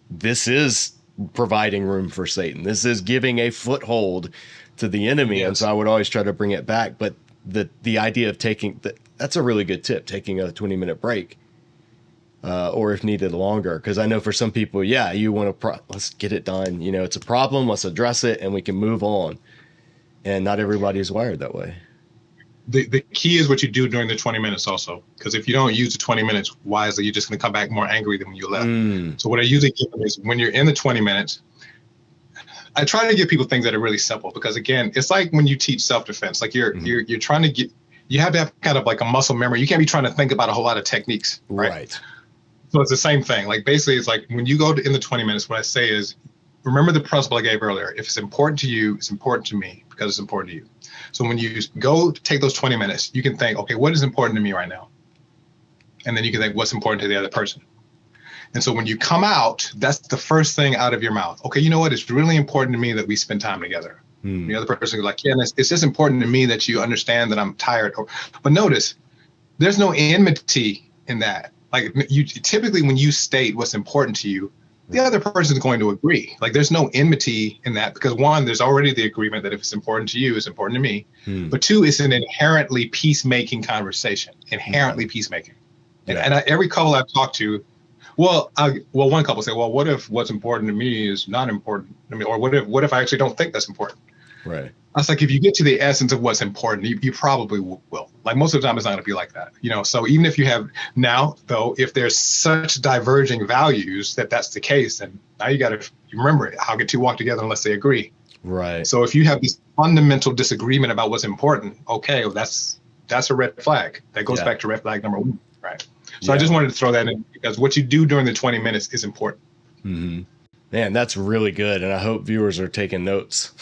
this is providing room for Satan. This is giving a foothold to the enemy. And so I would always try to bring it back. But the idea of that's a really good tip, taking a 20-minute break. or if needed longer. Because I know for some people, yeah, you want to let's get it done. You know, it's a problem. Let's address it, and we can move on. And not everybody is wired that way. The key is what you do during the 20 minutes also, because if you don't use the 20 minutes wisely, you're just going to come back more angry than when you left. So what I usually give them is when you're in the 20 minutes, I try to give people things that are really simple, because again, it's like when you teach self-defense, like you're trying to get, you have to have kind of like a muscle memory. You can't be trying to think about a whole lot of techniques, right? So it's the same thing. Like basically it's like when you go in the 20 minutes, what I say is, remember the principle I gave earlier. If it's important to you, it's important to me because it's important to you. So when you go take those 20 minutes, you can think, okay, what is important to me right now? And then you can think, what's important to the other person? And so when you come out, that's the first thing out of your mouth. Okay, you know what? It's really important to me that we spend time together. The other person is like, yeah, and it's just important to me that you understand that I'm tired. But notice, there's no enmity in that. Like you typically, when you state what's important to you, the other person is going to agree. Like there's no enmity in that, because one, there's already the agreement that if it's important to you, it's important to me. But two, it's an inherently peacemaking conversation, inherently peacemaking. And every couple I've talked to, one couple say, well, what if what's important to me is not important to me? Or what if I actually don't think that's important? Right. I was like, if you get to the essence of what's important, you probably will. Like most of the time, it's not going to be like that, you know. So even if you have now, though, if there's such diverging values that's the case, then now you got to remember it. How can two walk together unless they agree? Right. So if you have this fundamental disagreement about what's important, okay, well, that's a red flag. That goes back to red flag number one, right? So I just wanted to throw that in, because what you do during the 20 minutes is important. Man, that's really good. And I hope viewers are taking notes,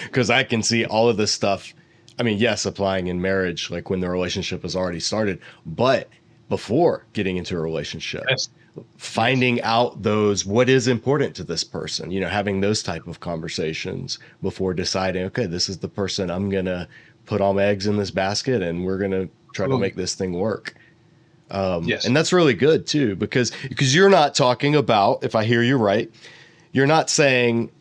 because I can see all of this stuff. I mean, yes, applying in marriage, like when the relationship has already started, but before getting into a relationship, finding out what is important to this person, you know, having those type of conversations before deciding, okay, this is the person I'm going to put all my eggs in this basket and we're going to try to make this thing work. And that's really good too, because you're not talking about, if I hear you right, you're not saying,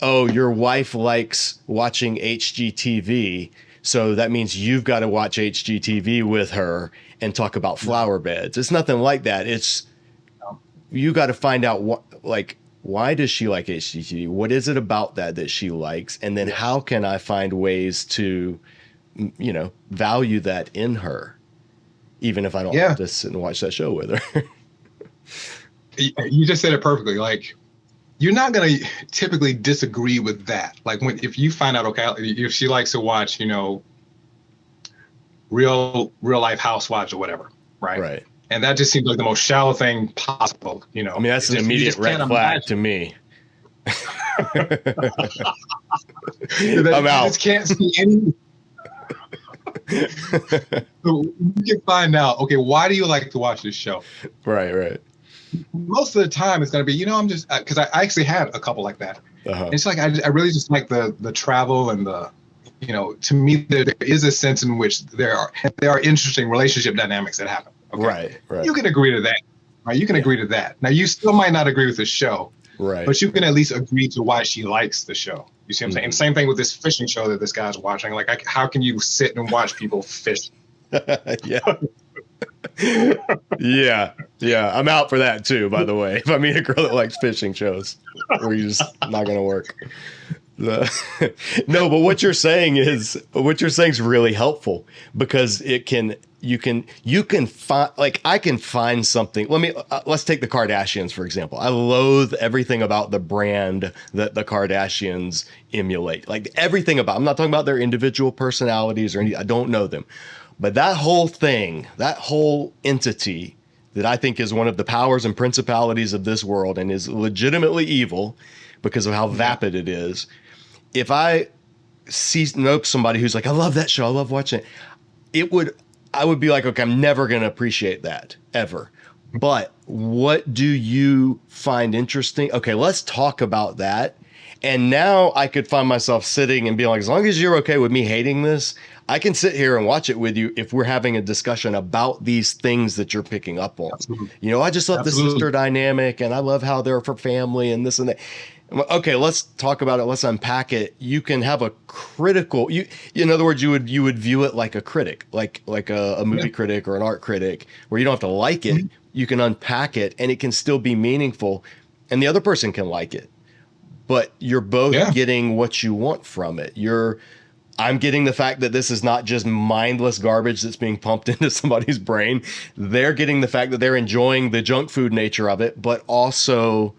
oh, your wife likes watching HGTV, so that means you've got to watch HGTV with her and talk about flower beds. It's nothing like that. It's you got to find out why does she like HGTV? What is it about that she likes? And then how can I find ways to, you know, value that in her, even if I don't have to sit and watch that show with her. You just said it perfectly. Like, you're not going to typically disagree with that. Like if you find out, okay, if she likes to watch, you know, real life housewives or whatever, right? Right. And that just seems like the most shallow thing possible, you know. I mean, that's an immediate red flag to me. I'm out. You just can't see any. So you can find out, okay, why do you like to watch this show? Right. Most of the time it's going to be, you know, I'm just, because I actually had a couple like that. It's like, I really just like the travel and the, you know, to me, there is a sense in which there are interesting relationship dynamics that happen. Okay? Right. You can agree to that, right? You can agree to that. Now, you still might not agree with the show, right? But you can at least agree to why she likes the show. You see what I'm saying? And same thing with this fishing show that this guy's watching. Like, how can you sit and watch people fish? Yeah. I'm out for that too, by the way. If I meet a girl that likes fishing shows, we're just not going to work. No, but what you're saying is really helpful, because you can find, like, I can find something. Let's take the Kardashians, for example. I loathe everything about the brand that the Kardashians emulate. Like everything about, I'm not talking about their individual personalities or anything. I don't know them, but that whole thing, that whole entity that I think is one of the powers and principalities of this world and is legitimately evil because of how vapid it is. If I know somebody who's like, I love that show, I love watching it, I would be like, okay, I'm never going to appreciate that ever. But what do you find interesting? Okay, let's talk about that. And now I could find myself sitting and being like, as long as you're okay with me hating this, I can sit here and watch it with you if we're having a discussion about these things that you're picking up on. Absolutely. You know, I just love the sister dynamic and I love how they're for family and this and that. Okay, let's talk about it. Let's unpack it. You can have a critical in other words, you would view it like a critic, like a Yeah. movie critic or an art critic, where you don't have to like it. Mhm. You can unpack it and it can still be meaningful, and the other person can like it. But you're both Yeah. getting what you want from it. I'm getting the fact that this is not just mindless garbage that's being pumped into somebody's brain. They're getting the fact that they're enjoying the junk food nature of it, but also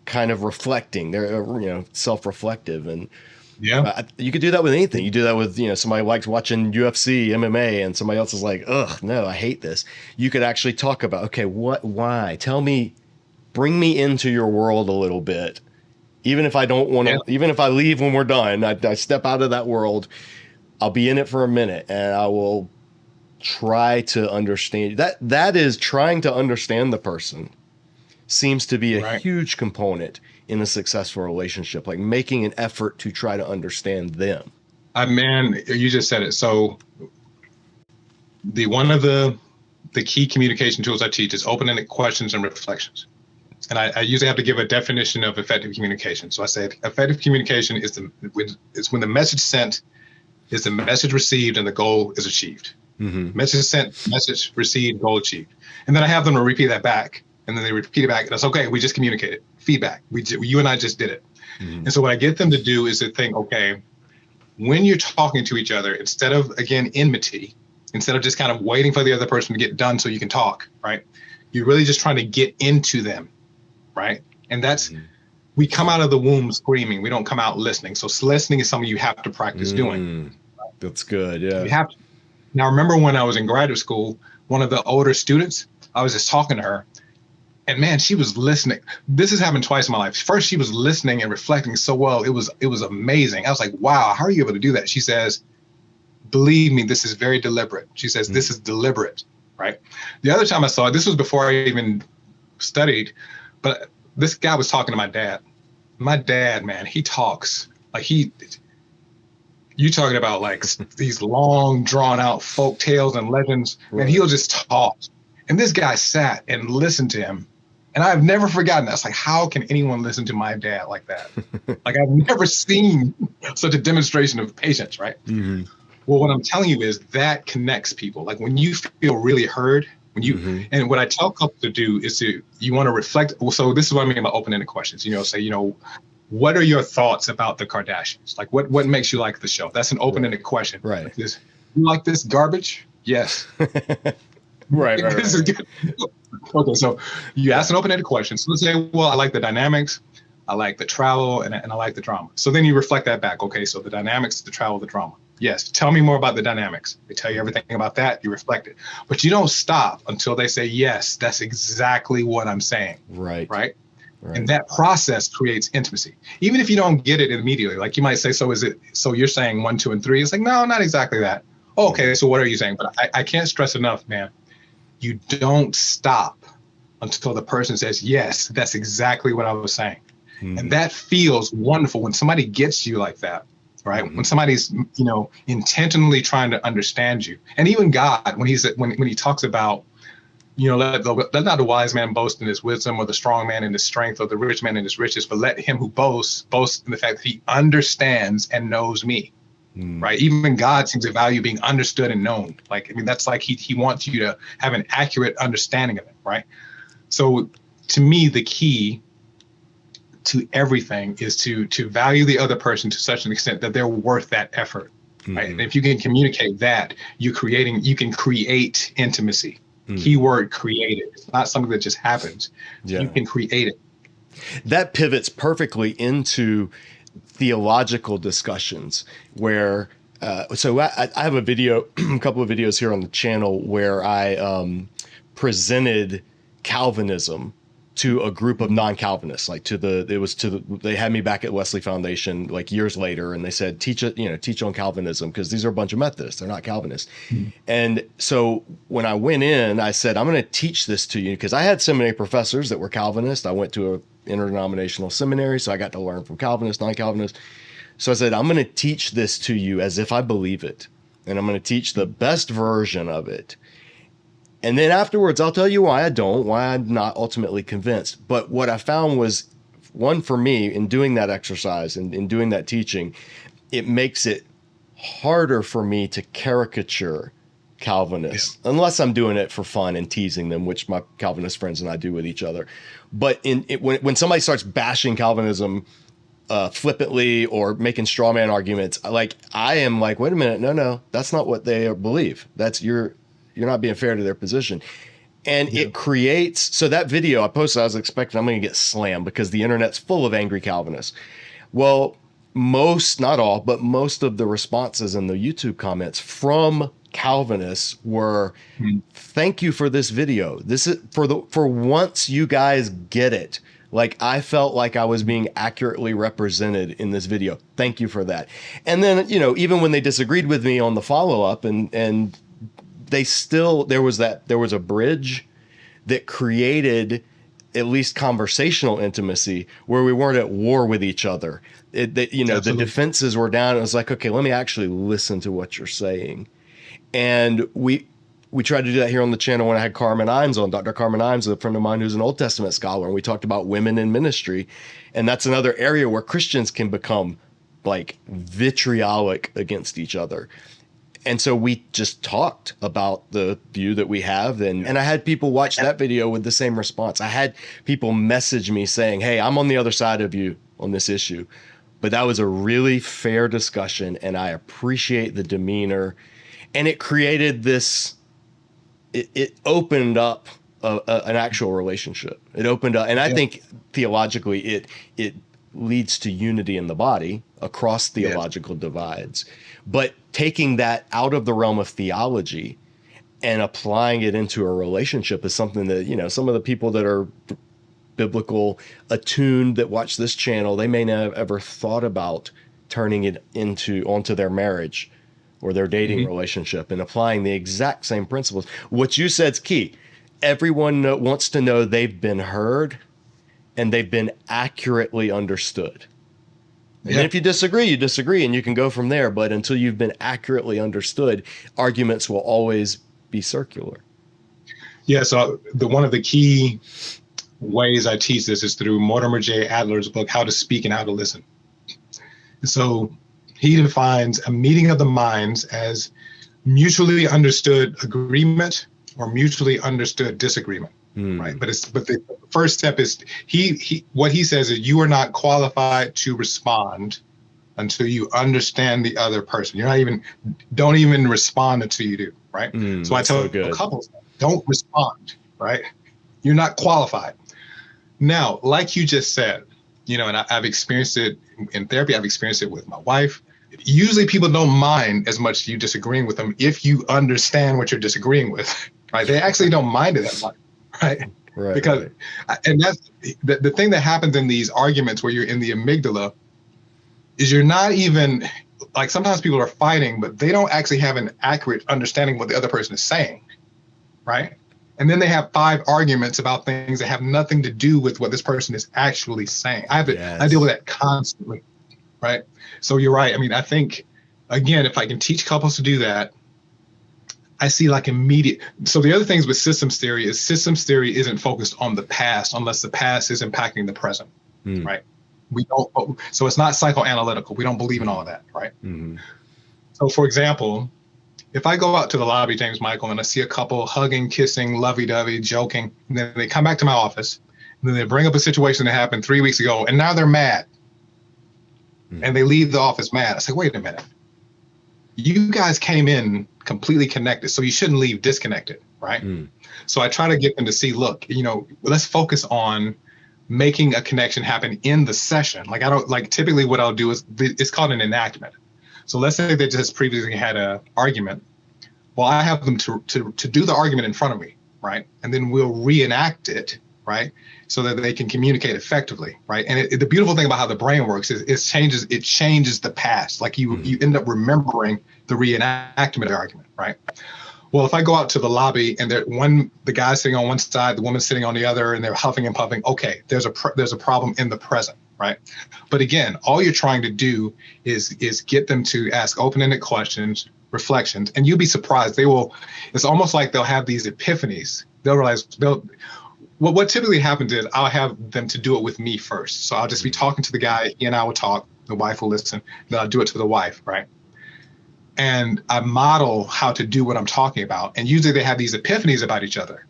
kind of reflecting. They're self-reflective, and Yeah. you could do that with anything. You do that with somebody likes watching UFC, MMA, and somebody else is like, ugh, no, I hate this. You could actually talk about, okay, why? Tell me, bring me into your world a little bit. Even if I don't want to, Yeah. even if I leave when we're done, I step out of that world. I'll be in it for a minute, and I will try to understand. That is trying to understand the person seems to be a Right. huge component in a successful relationship, like making an effort to try to understand them. Man, you just said it. So one of the key communication tools I teach is open-ended questions and reflections. And I usually have to give a definition of effective communication. So I said effective communication is when the message sent is the message received and the goal is achieved. Mm-hmm. Message sent, message received, goal achieved. And then I have them to repeat that back. And then they repeat it back. And that's okay. We just communicated. Feedback. You and I just did it. Mm-hmm. And so what I get them to do is to think, okay, when you're talking to each other, instead of, again, enmity, instead of just kind of waiting for the other person to get done so you can talk, right? You're really just trying to get into them, right? And that's, we come out of the womb screaming. We don't come out listening. So listening is something you have to practice doing. That's good. Yeah. You have to. Now, remember when I was in graduate school, one of the older students, I was just talking to her, and man, she was listening. This has happened twice in my life. First, she was listening and reflecting so well. It was amazing. I was like, wow, how are you able to do that? She says, believe me, this is very deliberate. She says, this is deliberate, right? The other time I saw it, this was before I even studied, but this guy was talking to my dad. My dad, man, he talks like you talking about like these long drawn out folk tales and legends, and he'll just talk. And this guy sat and listened to him. And I've never forgotten that. It's like, how can anyone listen to my dad like that? Like, I've never seen such a demonstration of patience, right? Mm-hmm. Well, what I'm telling you is that connects people. Like when you feel really heard, when you, and what I tell couples to do is you want to reflect. Well, so this is what I mean by open-ended questions, say, what are your thoughts about the Kardashians? Like what makes you like the show? That's an open-ended question. Right. Like this, you like this garbage? Yes. Right. This is good. Okay, so you ask an open-ended question. So let's say, well, I like the dynamics, I like the travel, and I like the drama. So then you reflect that back. Okay, so the dynamics, the travel, the drama. Yes, tell me more about the dynamics. They tell you everything about that. You reflect it. But you don't stop until they say, yes, that's exactly what I'm saying. Right? And that process creates intimacy. Even if you don't get it immediately, like you might say, so you're saying 1, 2, and 3. It's like, no, not exactly that. Oh, okay, so what are you saying? But I can't stress enough, man. You don't stop until the person says, yes, that's exactly what I was saying. And that feels wonderful when somebody gets you like that, right? When somebody's, intentionally trying to understand you. And even God, when he talks about, let not the wise man boast in his wisdom, or the strong man in his strength, or the rich man in his riches, but let him who boast in the fact that he understands and knows me. Right. Even God seems to value being understood and known. That's like he wants you to have an accurate understanding of it. Right. So to me, the key to everything is to value the other person to such an extent that they're worth that effort. Right. And if you can communicate that, you can create intimacy. Keyword created. It's not something that just happens. Yeah. You can create it. That pivots perfectly into theological discussions where so I have a couple of videos here on the channel where I presented Calvinism to a group of non-Calvinists, they had me back at Wesley Foundation like years later, and they said, teach on Calvinism, because these are a bunch of Methodists, they're not Calvinists. And so when I went in, I said, I'm going to teach this to you, because I had seminary professors that were Calvinists. I went to a interdenominational seminary, so I got to learn from Calvinists, non-Calvinists. So I said, I'm going to teach this to you as if I believe it, and I'm going to teach the best version of it. And then afterwards, I'll tell you why I'm not ultimately convinced. But what I found was one, for me, in doing that exercise and in doing that teaching, it makes it harder for me to caricature Calvinists, unless I'm doing it for fun and teasing them, which my Calvinist friends and I do with each other. But when somebody starts bashing Calvinism flippantly or making straw man arguments, like I am like, wait a minute, no, that's not what they believe. That's you're not being fair to their position. And it creates, so that video I posted, I was expecting I'm going to get slammed because the internet's full of angry Calvinists. Well, most, not all, but most of the responses in the YouTube comments from Calvinists were, thank you for this video. This is for once you guys get it. Like I felt like I was being accurately represented in this video. Thank you for that. And then, even when they disagreed with me on the follow-up and they still, there was a bridge that created at least conversational intimacy where we weren't at war with each other. The defenses were down. It was like, okay, let me actually listen to what you're saying. And we tried to do that here on the channel when I had Carmen Imes on. Dr. Carmen Imes, a friend of mine who's an Old Testament scholar, and we talked about women in ministry. And that's another area where Christians can become like vitriolic against each other. And so we just talked about the view that we have. And I had people watch that video with the same response. I had people message me saying, hey, I'm on the other side of you on this issue. But that was a really fair discussion, and I appreciate the demeanor. And it created this, it opened up an actual relationship. It opened up, and I think theologically it leads to unity in the body across theological divides. But taking that out of the realm of theology and applying it into a relationship is something that, some of the people that are biblical attuned that watch this channel, they may not have ever thought about turning it onto their marriage or their dating relationship and applying the exact same principles. What you said is key. Everyone wants to know they've been heard and they've been accurately understood. And if you disagree, you disagree, and you can go from there. But until you've been accurately understood, arguments will always be circular. Yeah, so one of the key ways I teach this is through Mortimer J. Adler's book, How to Speak and How to Listen. So he defines a meeting of the minds as mutually understood agreement or mutually understood disagreement. Right. But the first step is what he says is you are not qualified to respond until you understand the other person. Don't even respond until you do. Right. So I tell couples, don't respond. Right. You're not qualified. Now, like you just said, and I've experienced it in therapy. I've experienced it with my wife. Usually people don't mind as much you disagreeing with them if you understand what you're disagreeing with. Right. They actually don't mind it that much. Right. Because, and that's the thing that happens in these arguments where you're in the amygdala is you're not even like, sometimes people are fighting, but they don't actually have an accurate understanding of what the other person is saying. Right. And then they have 5 arguments about things that have nothing to do with what this person is actually saying. I deal with that constantly. Right. So you're right. I mean, I think, again, if I can teach couples to do that, I see like immediate. So the other things with systems theory isn't focused on the past unless the past is impacting the present, right? We don't. So it's not psychoanalytical. We don't believe in all of that, right? So for example, if I go out to the lobby, James Michael, and I see a couple hugging, kissing, lovey-dovey, joking, and then they come back to my office, and then they bring up a situation that happened 3 weeks ago, and now they're mad, and they leave the office mad. I say, wait a minute. You guys came in completely connected, so you shouldn't leave disconnected, right? So I try to get them to see, look, let's focus on making a connection happen in the session. Typically what I'll do is, it's called an enactment. So let's say they just previously had an argument. Well, I have them to do the argument in front of me, right? And then we'll reenact it, right? So that they can communicate effectively, right? And the beautiful thing about how the brain works is it changes the past. Like you end up remembering the reenactment of the argument, right? Well, if I go out to the lobby and the guy's sitting on one side, the woman's sitting on the other, and they're huffing and puffing, okay, there's a problem in the present, right? But again, all you're trying to do is get them to ask open-ended questions, reflections, and you'll be surprised. It's almost like they'll have these epiphanies. They'll realize what typically happens is I'll have them to do it with me first. So I'll just be talking to the guy, he and I will talk, the wife will listen, then I'll do it to the wife, right? And I model how to do what I'm talking about. And usually they have these epiphanies about each other.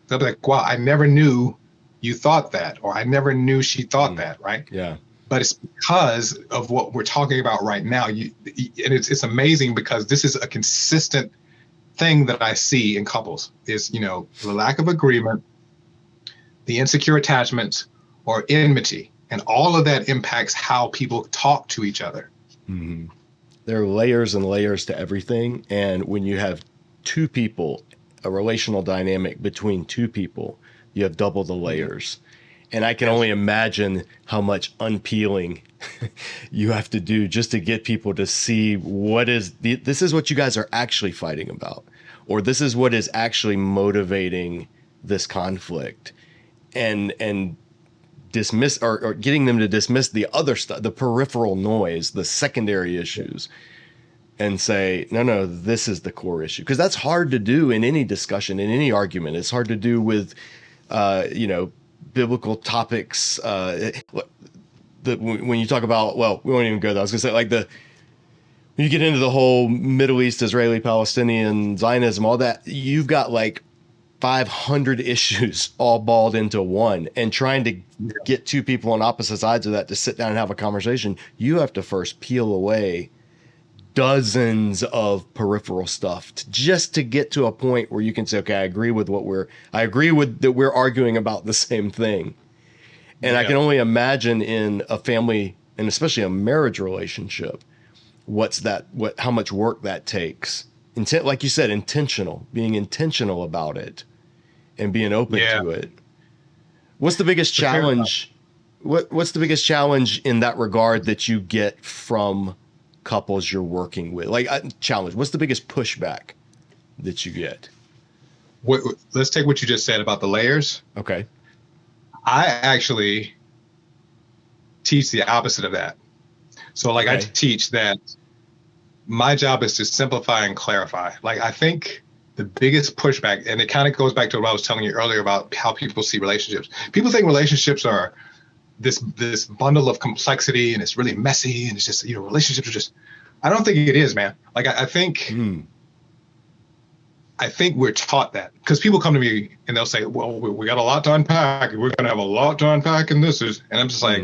They'll be like, wow, I never knew you thought that, or I never knew she thought that, right? Yeah. But it's because of what we're talking about right now. And it's amazing because this is a consistent thing that I see in couples is, the lack of agreement, the insecure attachments, or enmity. And all of that impacts how people talk to each other. Mm-hmm. There are layers and layers to everything. And when you have two people, a relational dynamic between two people, you have double the layers. And I can only imagine how much unpeeling you have to do just to get people to see this is what you guys are actually fighting about, or this is what is actually motivating this conflict, and dismiss or getting them to dismiss the other stuff, the peripheral noise, the secondary issues, and say, no, this is the core issue. Because that's hard to do in any discussion, in any argument. It's hard to do with, biblical topics. When you talk about, well, we won't even go there. I was gonna say, like, when you get into the whole Middle East, Israeli, Palestinian, Zionism, all that, you've got like 500 issues all balled into one, and trying to get two people on opposite sides of that to sit down and have a conversation, you have to first peel away dozens of peripheral stuff just to get to a point where you can say, okay, I agree with that we're arguing about the same thing. And I can only imagine in a family, and especially a marriage relationship, how much work that takes. Like you said, being intentional about it and being open to it. What's the biggest challenge? What's the biggest challenge in that regard that you get from couples you're working with? Like, challenge. What's the biggest pushback that you get? Let's take what you just said about the layers. Okay. I actually teach the opposite of that. So I teach that my job is to simplify and clarify. Like, I think the biggest pushback, and it kind of goes back to what I was telling you earlier about how people see relationships. People think relationships are this bundle of complexity, and it's really messy, and it's just, relationships are just, I don't think it is, man. Like, I think we're taught that, because people come to me and they'll say, well, we got a lot to unpack, we're going to have a lot to unpack, and and I'm just like,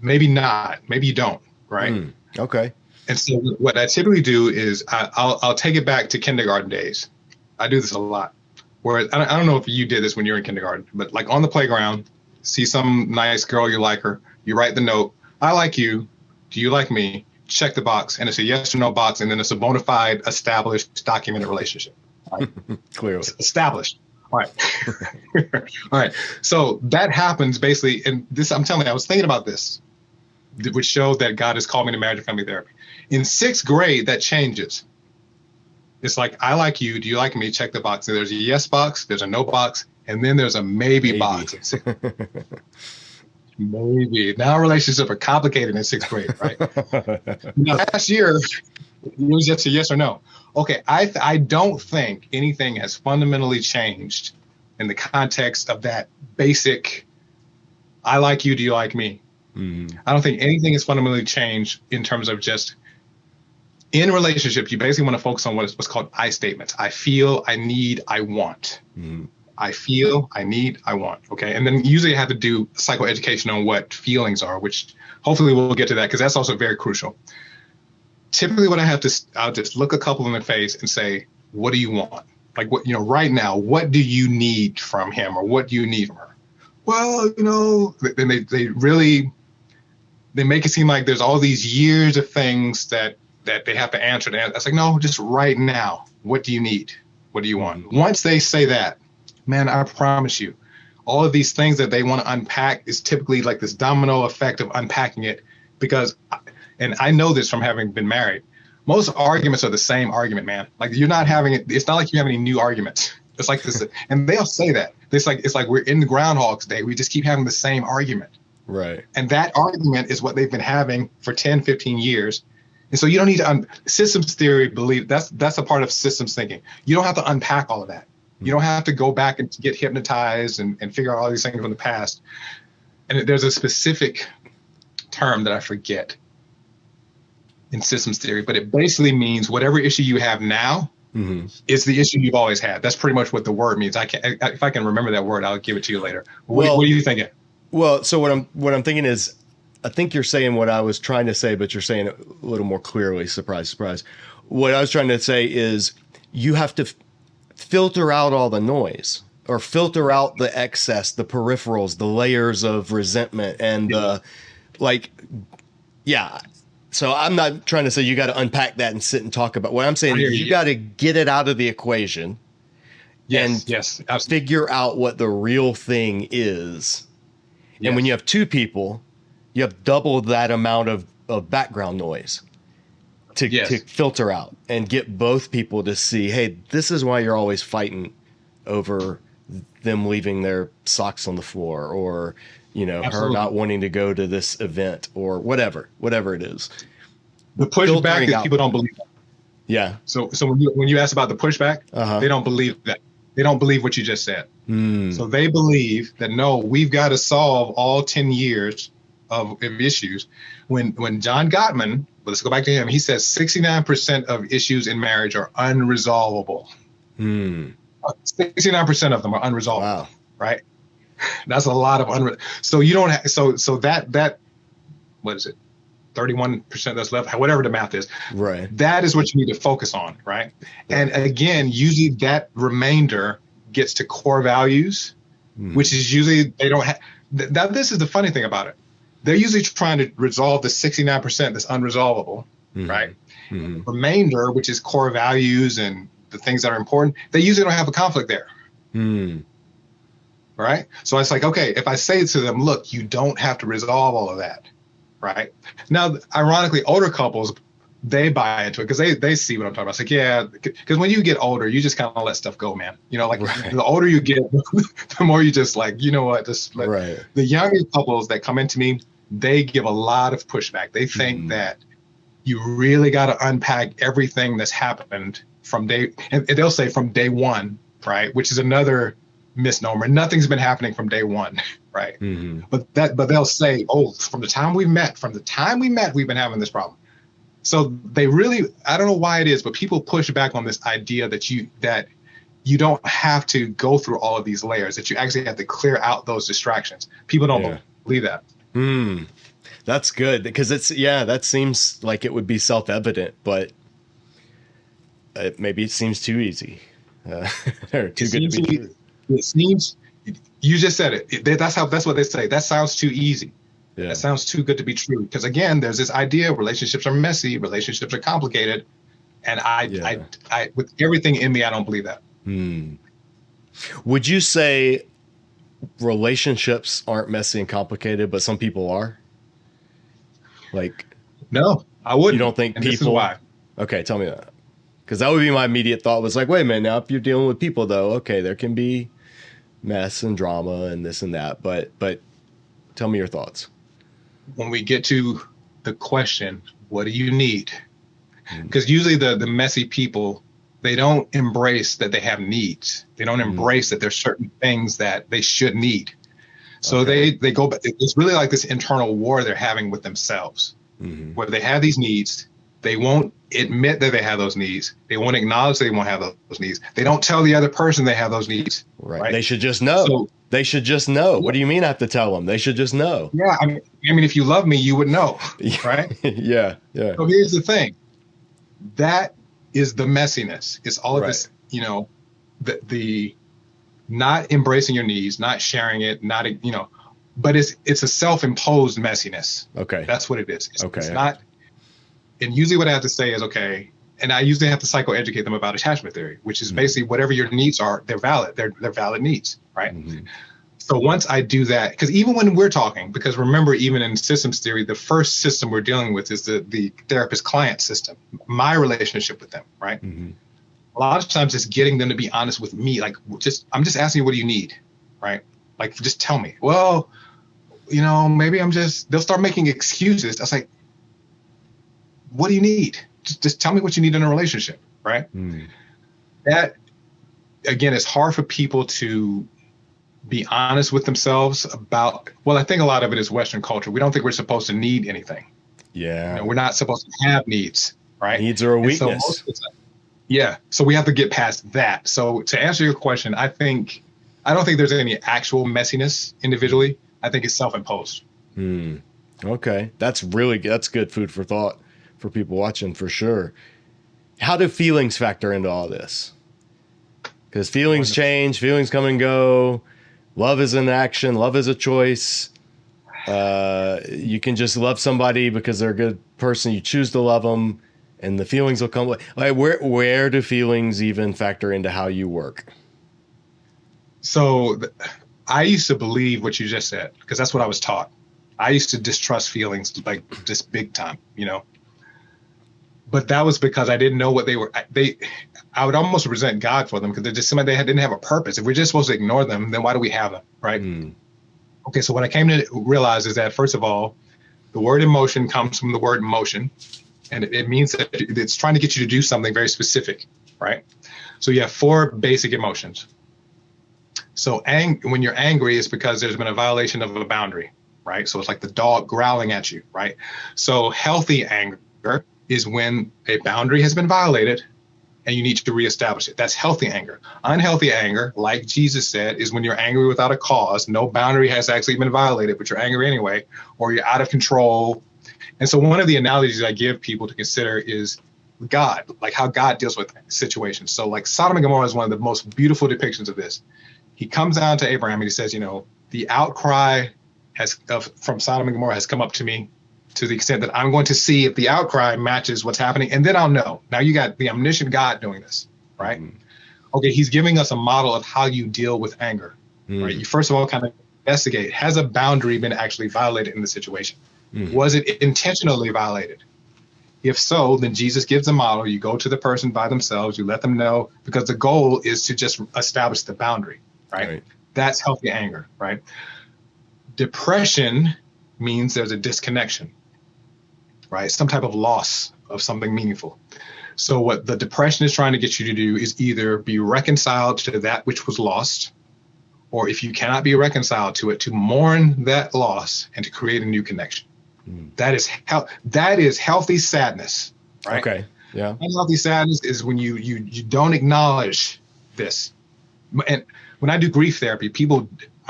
maybe not, maybe you don't, right? Okay. And so what I typically do is I'll take it back to kindergarten days. I do this a lot, where I don't know if you did this when you were in kindergarten, but like on the playground, see some nice girl, you like her, you write the note, I like you, do you like me? Check the box, and it's a yes or no box, and then it's a bona fide, established, documented relationship. Right? Clearly. It's established. All right. All right. So that happens basically, and this, I'm telling you, I was thinking about this, which showed that God has called me to marriage and family therapy. In sixth grade, that changes. It's like, I like you, do you like me? Check the box. And there's a yes box, there's a no box, and then there's a maybe box. Maybe. Now relationships are complicated in sixth grade, right? Last year, it was just a yes or no. Okay, I don't think anything has fundamentally changed in the context of that basic, I like you, do you like me? I don't think anything has fundamentally changed in terms of just, in relationships, you basically want to focus on what's called I statements. I feel, I need, I want. I feel, I need, I want. Okay. And then usually I have to do psychoeducation on what feelings are, which hopefully we'll get to that, because that's also very crucial. Typically what I'll just look a couple in the face and say, what do you want? Like, what, right now, what do you need from him, or what do you need from her? Well, then they make it seem like there's all these years of things that they have to answer. I was like, no, just right now. What do you need? What do you want? Once they say that, man, I promise you, all of these things that they want to unpack is typically like this domino effect of unpacking it. Because, and I know this from having been married, most arguments are the same argument, man. Like, you're not having it. It's not like you have any new arguments. It's like this, and they'll say that. It's like we're in the Groundhog's Day. We just keep having the same argument. Right. And that argument is what they've been having for 10, 15 years. And so you don't need to systems theory, believe that's a part of systems thinking. You don't have to unpack all of that. You don't have to go back and get hypnotized and figure out all these things from the past. And there's a specific term that I forget in systems theory, but it basically means whatever issue you have now is the issue you've always had. That's pretty much what the word means. If I can remember that word, I'll give it to you later. What are you thinking? Well, so what I'm thinking is, I think you're saying what I was trying to say, but you're saying it a little more clearly. Surprise, surprise. What I was trying to say is you have to filter out all the noise, or filter out the excess, the peripherals, the layers of resentment, and So I'm not trying to say you got to unpack that and sit and talk about. What I'm saying is you got to get it out of the equation, yes, figure out what the real thing is. Yes. And when you have two people, you have double that amount of background noise to filter out and get both people to see, hey, this is why you're always fighting over them leaving their socks on the floor, or, you know, her not wanting to go to this event, or whatever it is. The pushback is people don't believe that. Yeah. So when you ask about the pushback, they don't believe that. They don't believe what you just said. So they believe that, no, we've got to solve all 10 years of issues. When John Gottman, let's go back to him, he says 69% of issues in marriage are unresolvable. 69% of them are unresolvable. Wow. Right? That's a lot of so you don't have, so that what is it, 31% that's left, whatever the math is, right? That is what you need to focus on, right? And again, usually that remainder gets to core values, which is usually they don't have. This is the funny thing about it. They're usually trying to resolve the 69% that's unresolvable, right? Remainder, which is core values and the things that are important, they usually don't have a conflict there. Right? So it's like, okay, if I say to them, look, you don't have to resolve all of that, right? Now, ironically, older couples, they buy into it because they see what I'm talking about. It's like, yeah, because when you get older, you just kind of let stuff go, man. You know, like the older you get, the more you just like, you know what, just let the younger couples that come into me, they give a lot of pushback. They think that you really got to unpack everything that's happened from and they'll say from day one, right? Which is another misnomer. Nothing's been happening from day one, right? But they'll say, oh, from the time we met, we've been having this problem. So they really, I don't know why it is, but people push back on this idea that you don't have to go through all of these layers, that you actually have to clear out those distractions. People don't believe that. That's good, because that seems like it would be self-evident, but maybe it seems too easy. Or too good to be true. It seems, you just said it. That's what they say. That sounds too easy. Yeah. That sounds too good to be true. Because again, there's this idea relationships are messy, relationships are complicated, and I with everything in me, I don't believe that. Would you say relationships aren't messy and complicated, but some people are? Like, no, I wouldn't. You don't think and people? This is why. Okay, tell me that. Because that would be my immediate thought, was like, wait a minute, now if you're dealing with people, though, okay, there can be mess and drama and this and that, but tell me your thoughts. When we get to the question, what do you need? Because usually the messy people, they don't embrace that they have needs. They don't embrace that there's certain things that they should need. So they go back. It's really like this internal war they're having with themselves, where they have these needs. They won't admit that they have those needs. They won't acknowledge they won't have those needs. They don't tell the other person they have those needs. Right. They should just know. So, they should just know. What do you mean I have to tell them? They should just know. Yeah. I mean, if you love me, you would know. Right. Yeah. So here's the thing. That is the messiness. It's all of this, the not embracing your needs, not sharing it, but it's a self-imposed messiness. Okay. That's what it is. It's not. And usually what I have to say is, and I usually have to psychoeducate them about attachment theory, which is basically whatever your needs are, they're valid. They're valid needs, right? So once I do that, because even when we're talking, because remember, even in systems theory, the first system we're dealing with is the therapist-client system, my relationship with them, right? A lot of times it's getting them to be honest with me. Like, I'm just asking you, what do you need, right? Like, just tell me. Well, maybe they'll start making excuses. I was like, what do you need? Just tell me what you need in a relationship, right? That again, it's hard for people to be honest with themselves about, well, I think a lot of it is Western culture. We don't think we're supposed to need anything. Yeah. We're not supposed to have needs, right? Needs are a And so weakness. most of the time, yeah. So we have to get past that. So to answer your question, I don't think there's any actual messiness individually. I think it's self-imposed. Okay. That's good food for thought for people watching, for sure. How do feelings factor into all this? Because feelings change, feelings come and go. Love is an action. Love is a choice. You can just love somebody because they're a good person. You choose to love them, and the feelings will come. Like, where do feelings even factor into how you work? So I used to believe what you just said, because that's what I was taught. I used to distrust feelings like just big time, But that was because I didn't know what they were. I would almost resent God for them, because they're just somebody didn't have a purpose. If we're just supposed to ignore them, then why do we have them, right? Okay, so what I came to realize is that, first of all, the word emotion comes from the word motion, and it means that it's trying to get you to do something very specific, right? So you have 4 basic emotions. So when you're angry, it's because there's been a violation of a boundary, right? So it's like the dog growling at you, right? So healthy anger is when a boundary has been violated and you need to reestablish it. That's healthy anger. Unhealthy anger, like Jesus said, is when you're angry without a cause. No boundary has actually been violated, but you're angry anyway, or you're out of control. And so one of the analogies I give people to consider is God, like how God deals with situations. So like Sodom and Gomorrah is one of the most beautiful depictions of this. He comes down to Abraham and he says, the outcry from Sodom and Gomorrah has come up to me, to the extent that I'm going to see if the outcry matches what's happening, and then I'll know. Now you got the omniscient God doing this, right? Okay, he's giving us a model of how you deal with anger, right? You first of all kind of investigate, has a boundary been actually violated in the situation? Was it intentionally violated? If so, then Jesus gives a model. You go to the person by themselves, you let them know, because the goal is to just establish the boundary, right? That's healthy anger, right? Depression means there's a disconnection, right? Some type of loss of something meaningful. So what the depression is trying to get you to do is either be reconciled to that which was lost, or if you cannot be reconciled to it, to mourn that loss and to create a new connection. That is healthy sadness, right? Okay. Yeah. Unhealthy sadness is when you don't acknowledge this. And when I do grief therapy, people,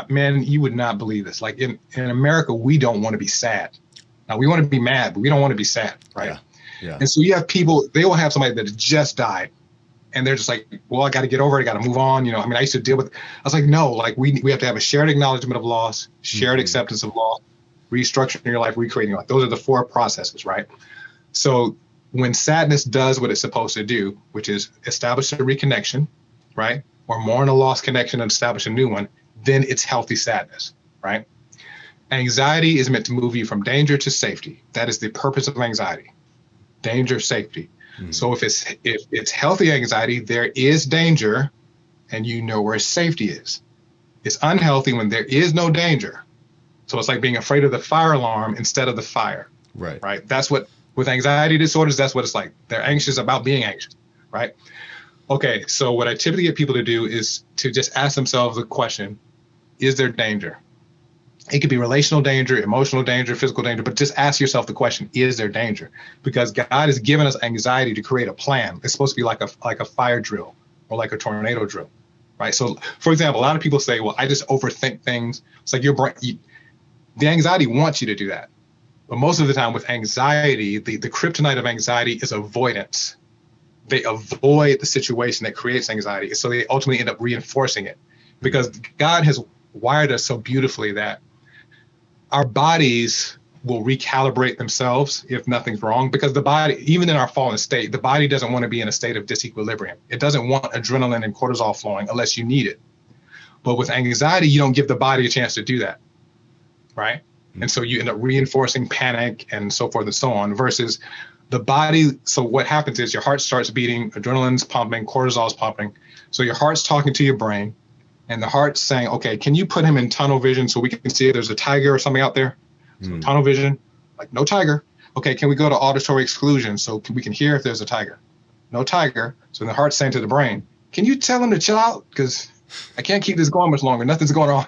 man, you would not believe this. Like in America, we don't want to be sad. Now we want to be mad, but we don't want to be sad, right? Yeah. And so you have people, they will have somebody that just died, and they're just like, well, I got to get over it. I got to move on. I used to deal with, I was like, no, like we have to have a shared acknowledgement of loss, shared acceptance of loss, restructuring your life, recreating your life. Those are the 4 processes, right? So when sadness does what it's supposed to do, which is establish a reconnection, right? Or mourn a lost connection and establish a new one, then it's healthy sadness, right? Anxiety is meant to move you from danger to safety. That is the purpose of anxiety. Danger, safety. So if it's healthy anxiety, there is danger and you know where safety is. It's unhealthy when there is no danger. So it's like being afraid of the fire alarm instead of the fire. Right. That's what, with anxiety disorders, that's what it's like. They're anxious about being anxious, right? Okay, so what I typically get people to do is to just ask themselves the question, is there danger? It could be relational danger, emotional danger, physical danger, but just ask yourself the question, is there danger? Because God has given us anxiety to create a plan. It's supposed to be like a fire drill or like a tornado drill, right? So, for example, a lot of people say, well, I just overthink things. It's like your brain, the anxiety wants you to do that. But most of the time with anxiety, the kryptonite of anxiety is avoidance. They avoid the situation that creates anxiety. So they ultimately end up reinforcing it, because God has wired us so beautifully that our bodies will recalibrate themselves if nothing's wrong, because the body, even in our fallen state, the body doesn't want to be in a state of disequilibrium. It doesn't want adrenaline and cortisol flowing unless you need it. But with anxiety, you don't give the body a chance to do that, right? And so you end up reinforcing panic and so forth and so on, versus the body. So what happens is your heart starts beating, adrenaline's pumping, cortisol's pumping. So your heart's talking to your brain, and the heart's saying, okay, can you put him in tunnel vision so we can see if there's a tiger or something out there? So tunnel vision, like no tiger. Okay, can we go to auditory exclusion so we can hear if there's a tiger? No tiger. So the heart's saying to the brain, can you tell him to chill out? Because I can't keep this going much longer. Nothing's going on.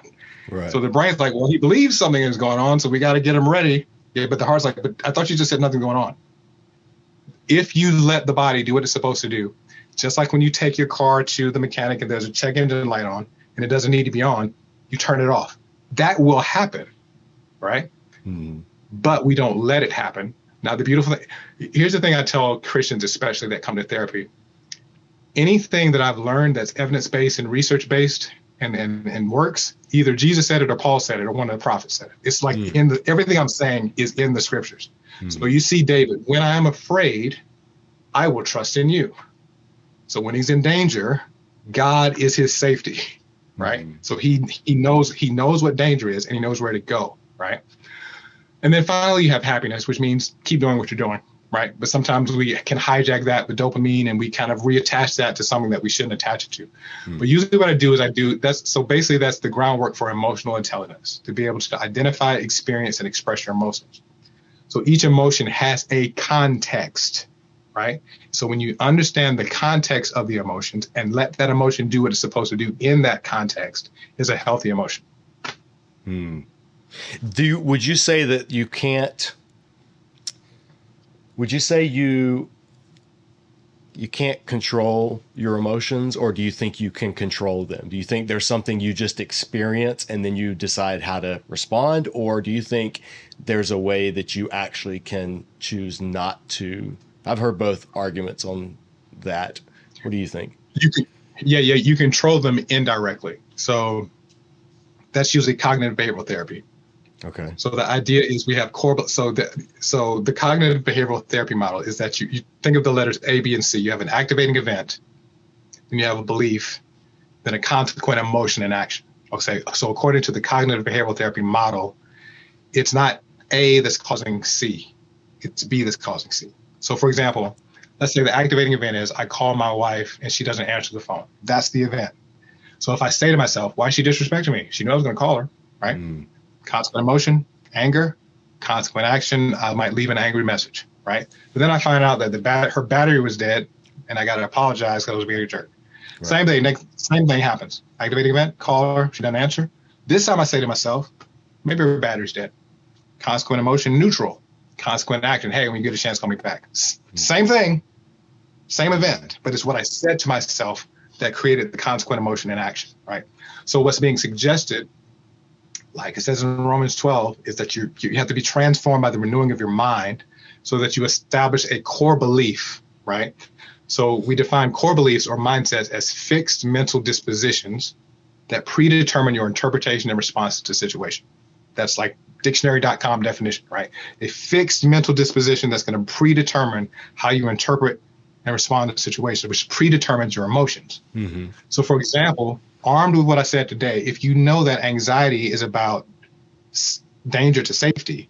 Right. So the brain's like, well, he believes something is going on, so we got to get him ready. Yeah, but the heart's like, but I thought you just said nothing's going on. If you let the body do what it's supposed to do, just like when you take your car to the mechanic and there's a check engine light on and it doesn't need to be on, you turn it off. That will happen, right? Mm-hmm. But we don't let it happen. Now, the beautiful thing, here's the thing I tell Christians, especially that come to therapy. Anything that I've learned that's evidence-based and research-based and works, either Jesus said it or Paul said it or one of the prophets said it. It's like everything I'm saying is in the scriptures. So you see David, when I am afraid, I will trust in you. So when he's in danger, God is his safety, right? So he knows what danger is and he knows where to go, right? And then finally you have happiness, which means keep doing what you're doing, right? But sometimes we can hijack that with dopamine and we kind of reattach that to something that we shouldn't attach it to. But usually what I do is that's the groundwork for emotional intelligence, to be able to identify, experience, and express your emotions. So each emotion has a context, right? So when you understand the context of the emotions and let that emotion do what it's supposed to do in that context is a healthy emotion. Would you say that you can't, would you say you can't control your emotions, or do you think you can control them? Do you think there's something you just experience and then you decide how to respond? Or do you think there's a way that you actually can choose not to? I've heard both arguments on that. What do you think? You control them indirectly. So that's usually cognitive behavioral therapy. Okay. So the idea is we have core. So the cognitive behavioral therapy model is that you think of the letters A, B, and C. You have an activating event, then you have a belief, then a consequent emotion and action. Okay. So according to the cognitive behavioral therapy model, it's not A that's causing C. It's B that's causing C. So for example, let's say the activating event is I call my wife and she doesn't answer the phone. That's the event. So if I say to myself, why is she disrespecting me? She knows I was going to call her, right? Consequent emotion, anger, consequent action, I might leave an angry message, right? But then I find out that her battery was dead and I got to apologize because I was being a jerk. Right. Same thing happens. Activating event, call her, she doesn't answer. This time I say to myself, maybe her battery's dead. Consequent emotion, neutral. Consequent action, hey, when you get a chance, call me back. Same thing, same event, but it's what I said to myself that created the consequent emotion and action, right? So what's being suggested, like it says in Romans 12, is that you have to be transformed by the renewing of your mind so that you establish a core belief, right? So we define core beliefs or mindsets as fixed mental dispositions that predetermine your interpretation and response to the situation. That's like dictionary.com definition, right? A fixed mental disposition that's going to predetermine how you interpret and respond to the situation, which predetermines your emotions. So for example, armed with what I said today, if you know that anxiety is about danger to safety,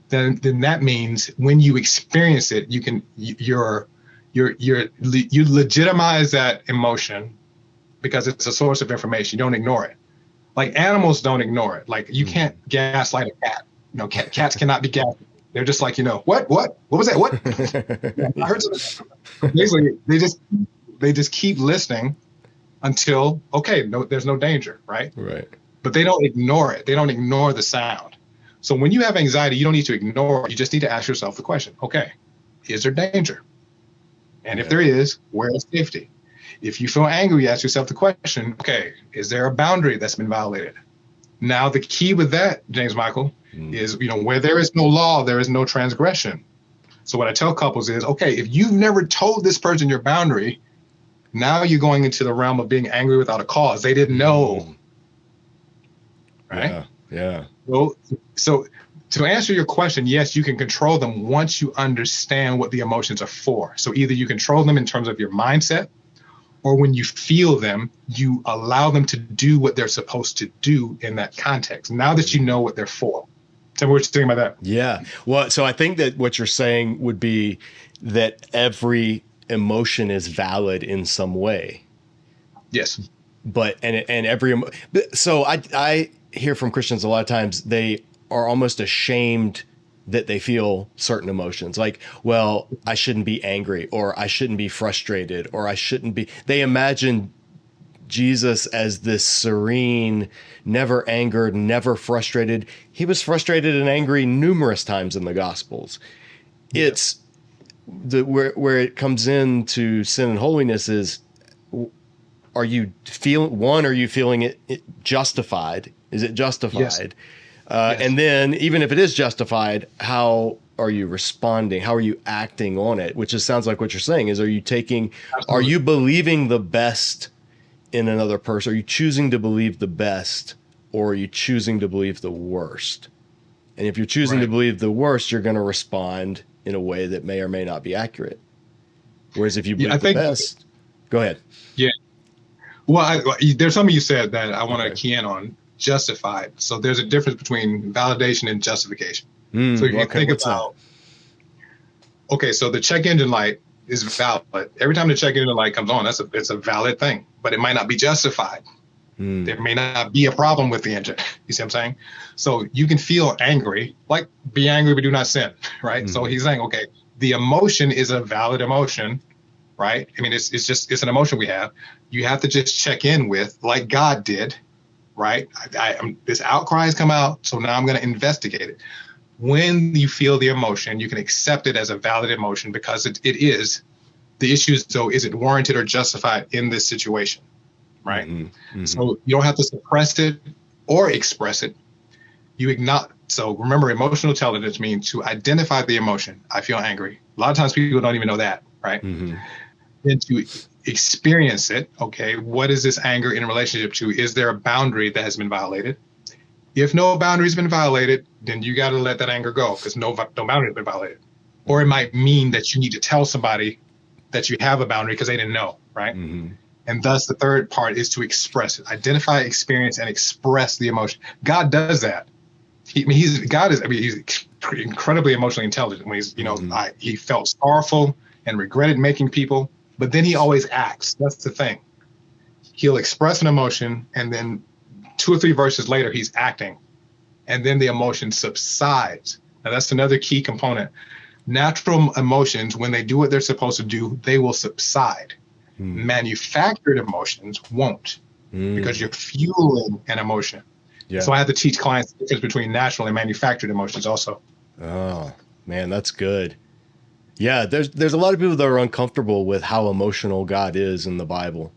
then that means when you experience it, you legitimize that emotion because it's a source of information. You don't ignore it. Like animals don't ignore it. Like you can't gaslight a cat. Cats cannot be gaslit. They're just like, what was that? What? I heard something. Basically, they just keep listening until, okay, no, there's no danger, right? Right. But they don't ignore it. They don't ignore the sound. So when you have anxiety, you don't need to ignore it. You just need to ask yourself the question, okay, is there danger? And if there is, where is safety? If you feel angry, ask yourself the question, okay, is there a boundary that's been violated? Now, the key with that, James Michael, is, where there is no law, there is no transgression. So what I tell couples is, okay, if you've never told this person your boundary, now you're going into the realm of being angry without a cause. They didn't know. Right? Yeah. Well, so to answer your question, yes, you can control them once you understand what the emotions are for. So either you control them in terms of your mindset, or when you feel them, you allow them to do what they're supposed to do in that context. Now that you know what they're for. Tell me what you're thinking about that. Yeah. Well, so I think that what you're saying would be that every emotion is valid in some way. Yes. But, so I hear from Christians a lot of times, they are almost ashamed that they feel certain emotions. Like, well, I shouldn't be angry, or I shouldn't be frustrated, or I shouldn't be. They imagine Jesus as this serene, never angered, never frustrated. He was frustrated and angry numerous times in the Gospels. Yeah. It's where it comes into sin and holiness is, are you feeling it justified? Is it justified? Yes. Yes. And then even if it is justified, how are you responding? How are you acting on it? Which just sounds like what you're saying is, Absolutely. Are you believing the best in another person? Are you choosing to believe the best, or are you choosing to believe the worst? And if you're choosing to believe the worst, you're going to respond in a way that may or may not be accurate. Whereas if you believe the best, go ahead. Yeah. Well, there's something you said that I want to key in on. Justified. So there's a difference between validation and justification. So if you think about, so the check engine light is valid. Every time the check engine light comes on, it's a valid thing, but it might not be justified. There may not be a problem with the engine. You see what I'm saying? So you can feel angry, like be angry, but do not sin, right? So he's saying, okay, the emotion is a valid emotion, right? I mean, it's an emotion we have. You have to just check in with, like God did, right? This outcry has come out, so now I'm going to investigate it. When you feel the emotion, you can accept it as a valid emotion because it is. The issue is, so is it warranted or justified in this situation, right? So you don't have to suppress it or express it. So remember, emotional intelligence means to identify the emotion. I feel angry. A lot of times people don't even know that, right? Then to experience it. Okay, what is this anger in relationship to? Is there a boundary that has been violated? If no boundary has been violated, then you got to let that anger go because no boundary has been violated. Or it might mean that you need to tell somebody that you have a boundary because they didn't know, right? And thus the third part is to express it. Identify, experience, and express the emotion. God does that. He's incredibly emotionally intelligent. When he's, he felt sorrowful and regretted making people. But then he always acts. That's the thing. He'll express an emotion, and then 2 or 3 verses later, he's acting. And then the emotion subsides. Now, that's another key component. Natural emotions, when they do what they're supposed to do, they will subside. Manufactured emotions won't, because you're fueling an emotion. Yeah. So I have to teach clients the difference between natural and manufactured emotions also. Oh, man, that's good. Yeah, there's a lot of people that are uncomfortable with how emotional God is in the Bible.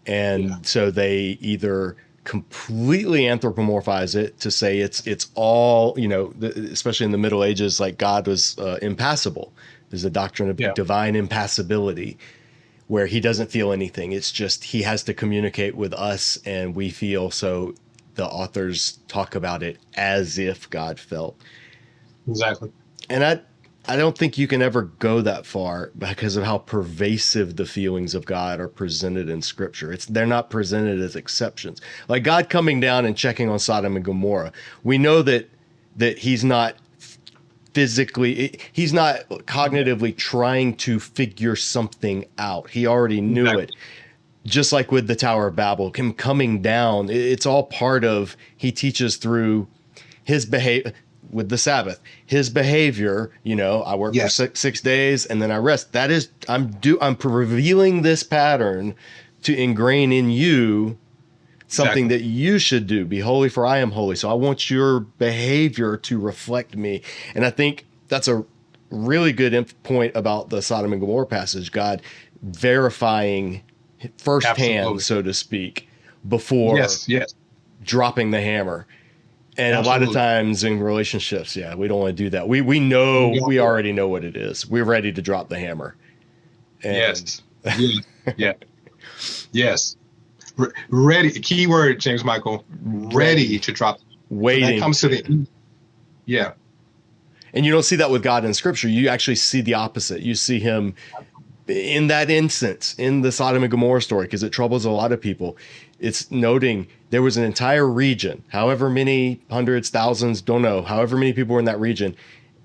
And so they either completely anthropomorphize it to say it's all, especially in the Middle Ages, like God was impassible. There's a doctrine of divine impassibility where he doesn't feel anything. It's just he has to communicate with us and we feel, so the authors talk about it as if God felt. Exactly. And I don't think you can ever go that far because of how pervasive the feelings of God are presented in Scripture. They're not presented as exceptions. Like God coming down and checking on Sodom and Gomorrah. We know that he's not he's not cognitively trying to figure something out. He already knew it. Just like with the Tower of Babel, him coming down, it's all part of, he teaches through his behavior. With the Sabbath, his behavior, I work for 6 days and then I rest. That is, I'm revealing this pattern to ingrain in you something that you should do. Be holy, for I am holy. So I want your behavior to reflect me. And I think that's a really good point about the Sodom and Gomorrah passage. God verifying firsthand, so to speak, before dropping the hammer. And a lot of times in relationships, we don't want to do that. We know, we already know what it is. We're ready to drop the hammer. And Yes. Ready. Key word, James Michael. Ready to drop. Waiting. So that comes to the. And you don't see that with God in Scripture. You actually see the opposite. You see him in that instance, in the Sodom and Gomorrah story, because it troubles a lot of people. It's noting there was an entire region, however many hundreds, thousands, don't know, however many people were in that region,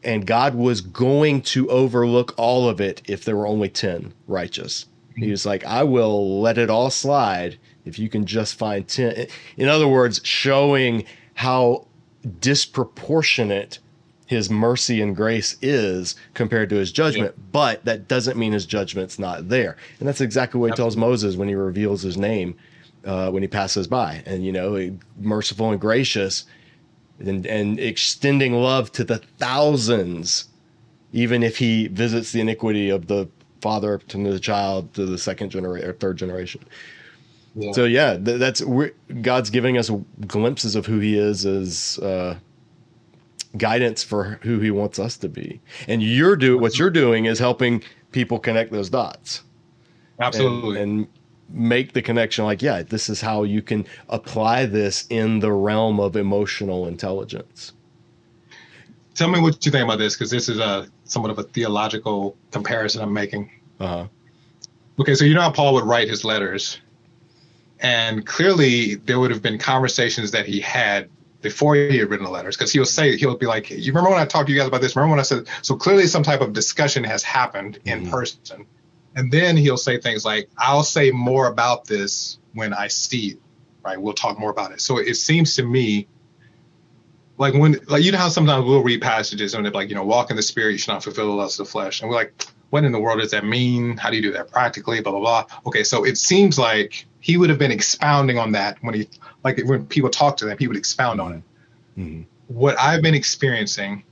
and God was going to overlook all of it if there were only 10 righteous. He was like, I will let it all slide if you can just find 10. In other words, showing how disproportionate his mercy and grace is compared to his judgment, but that doesn't mean his judgment's not there. And that's exactly what he tells Moses when he reveals his name, when he passes by, and, you know, merciful and gracious, and extending love to the thousands, even if he visits the iniquity of the father to the child to the second generation or third generation. Yeah. So yeah, God's giving us glimpses of who he is as guidance for who he wants us to be. And what you're doing is helping people connect those dots. Absolutely. And make the connection, like, yeah, this is how you can apply this in the realm of emotional intelligence. Tell me what you think about this, because this is somewhat of a theological comparison I'm making. Okay, so you know how Paul would write his letters, and clearly there would have been conversations that he had before he had written the letters, because he'll be like, you remember when I talked to you guys about this? Remember when I said, so clearly some type of discussion has happened in person. And then he'll say things like, I'll say more about this when I see you, right? We'll talk more about it. So it seems to me like you know how sometimes we'll read passages and they're like, you know, walk in the spirit, you should not fulfill the lust of the flesh. And we're like, what in the world does that mean? How do you do that practically? Blah, blah, blah. Okay, so it seems like he would have been expounding on that when people talk to them, he would expound on it. Mm-hmm. What I've been experiencing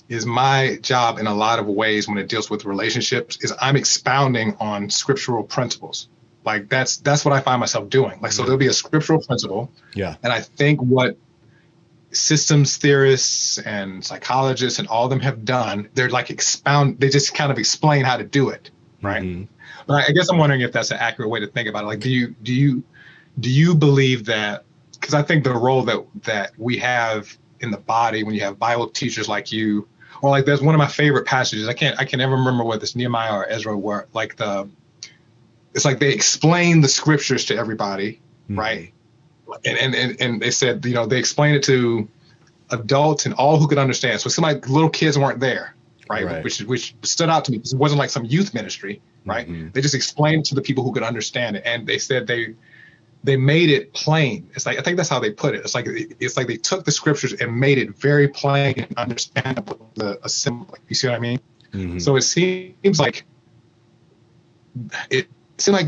is my job in a lot of ways when it deals with relationships is I'm expounding on scriptural principles. Like that's what I find myself doing. Like, so there'll be a scriptural principle. Yeah. And I think what systems theorists and psychologists and all of them have done, they're like they just kind of explain how to do it. Right. Mm-hmm. But I guess I'm wondering if that's an accurate way to think about it. Like, do you believe that, because I think the role that we have in the body when you have Bible teachers like you, or like there's one of my favorite passages. I can never remember what this Nehemiah or Ezra were like. It's like they explain the scriptures to everybody, right? And they said, you know, they explained it to adults and all who could understand. So some like little kids weren't there, right? Which stood out to me because it wasn't like some youth ministry, right? Mm-hmm. They just explained to the people who could understand it, and they said they made it plain. It's like, I think that's how they put it. It's like they took the scriptures and made it very plain and understandable, the assembly. You see what I mean? Mm-hmm. So it seems like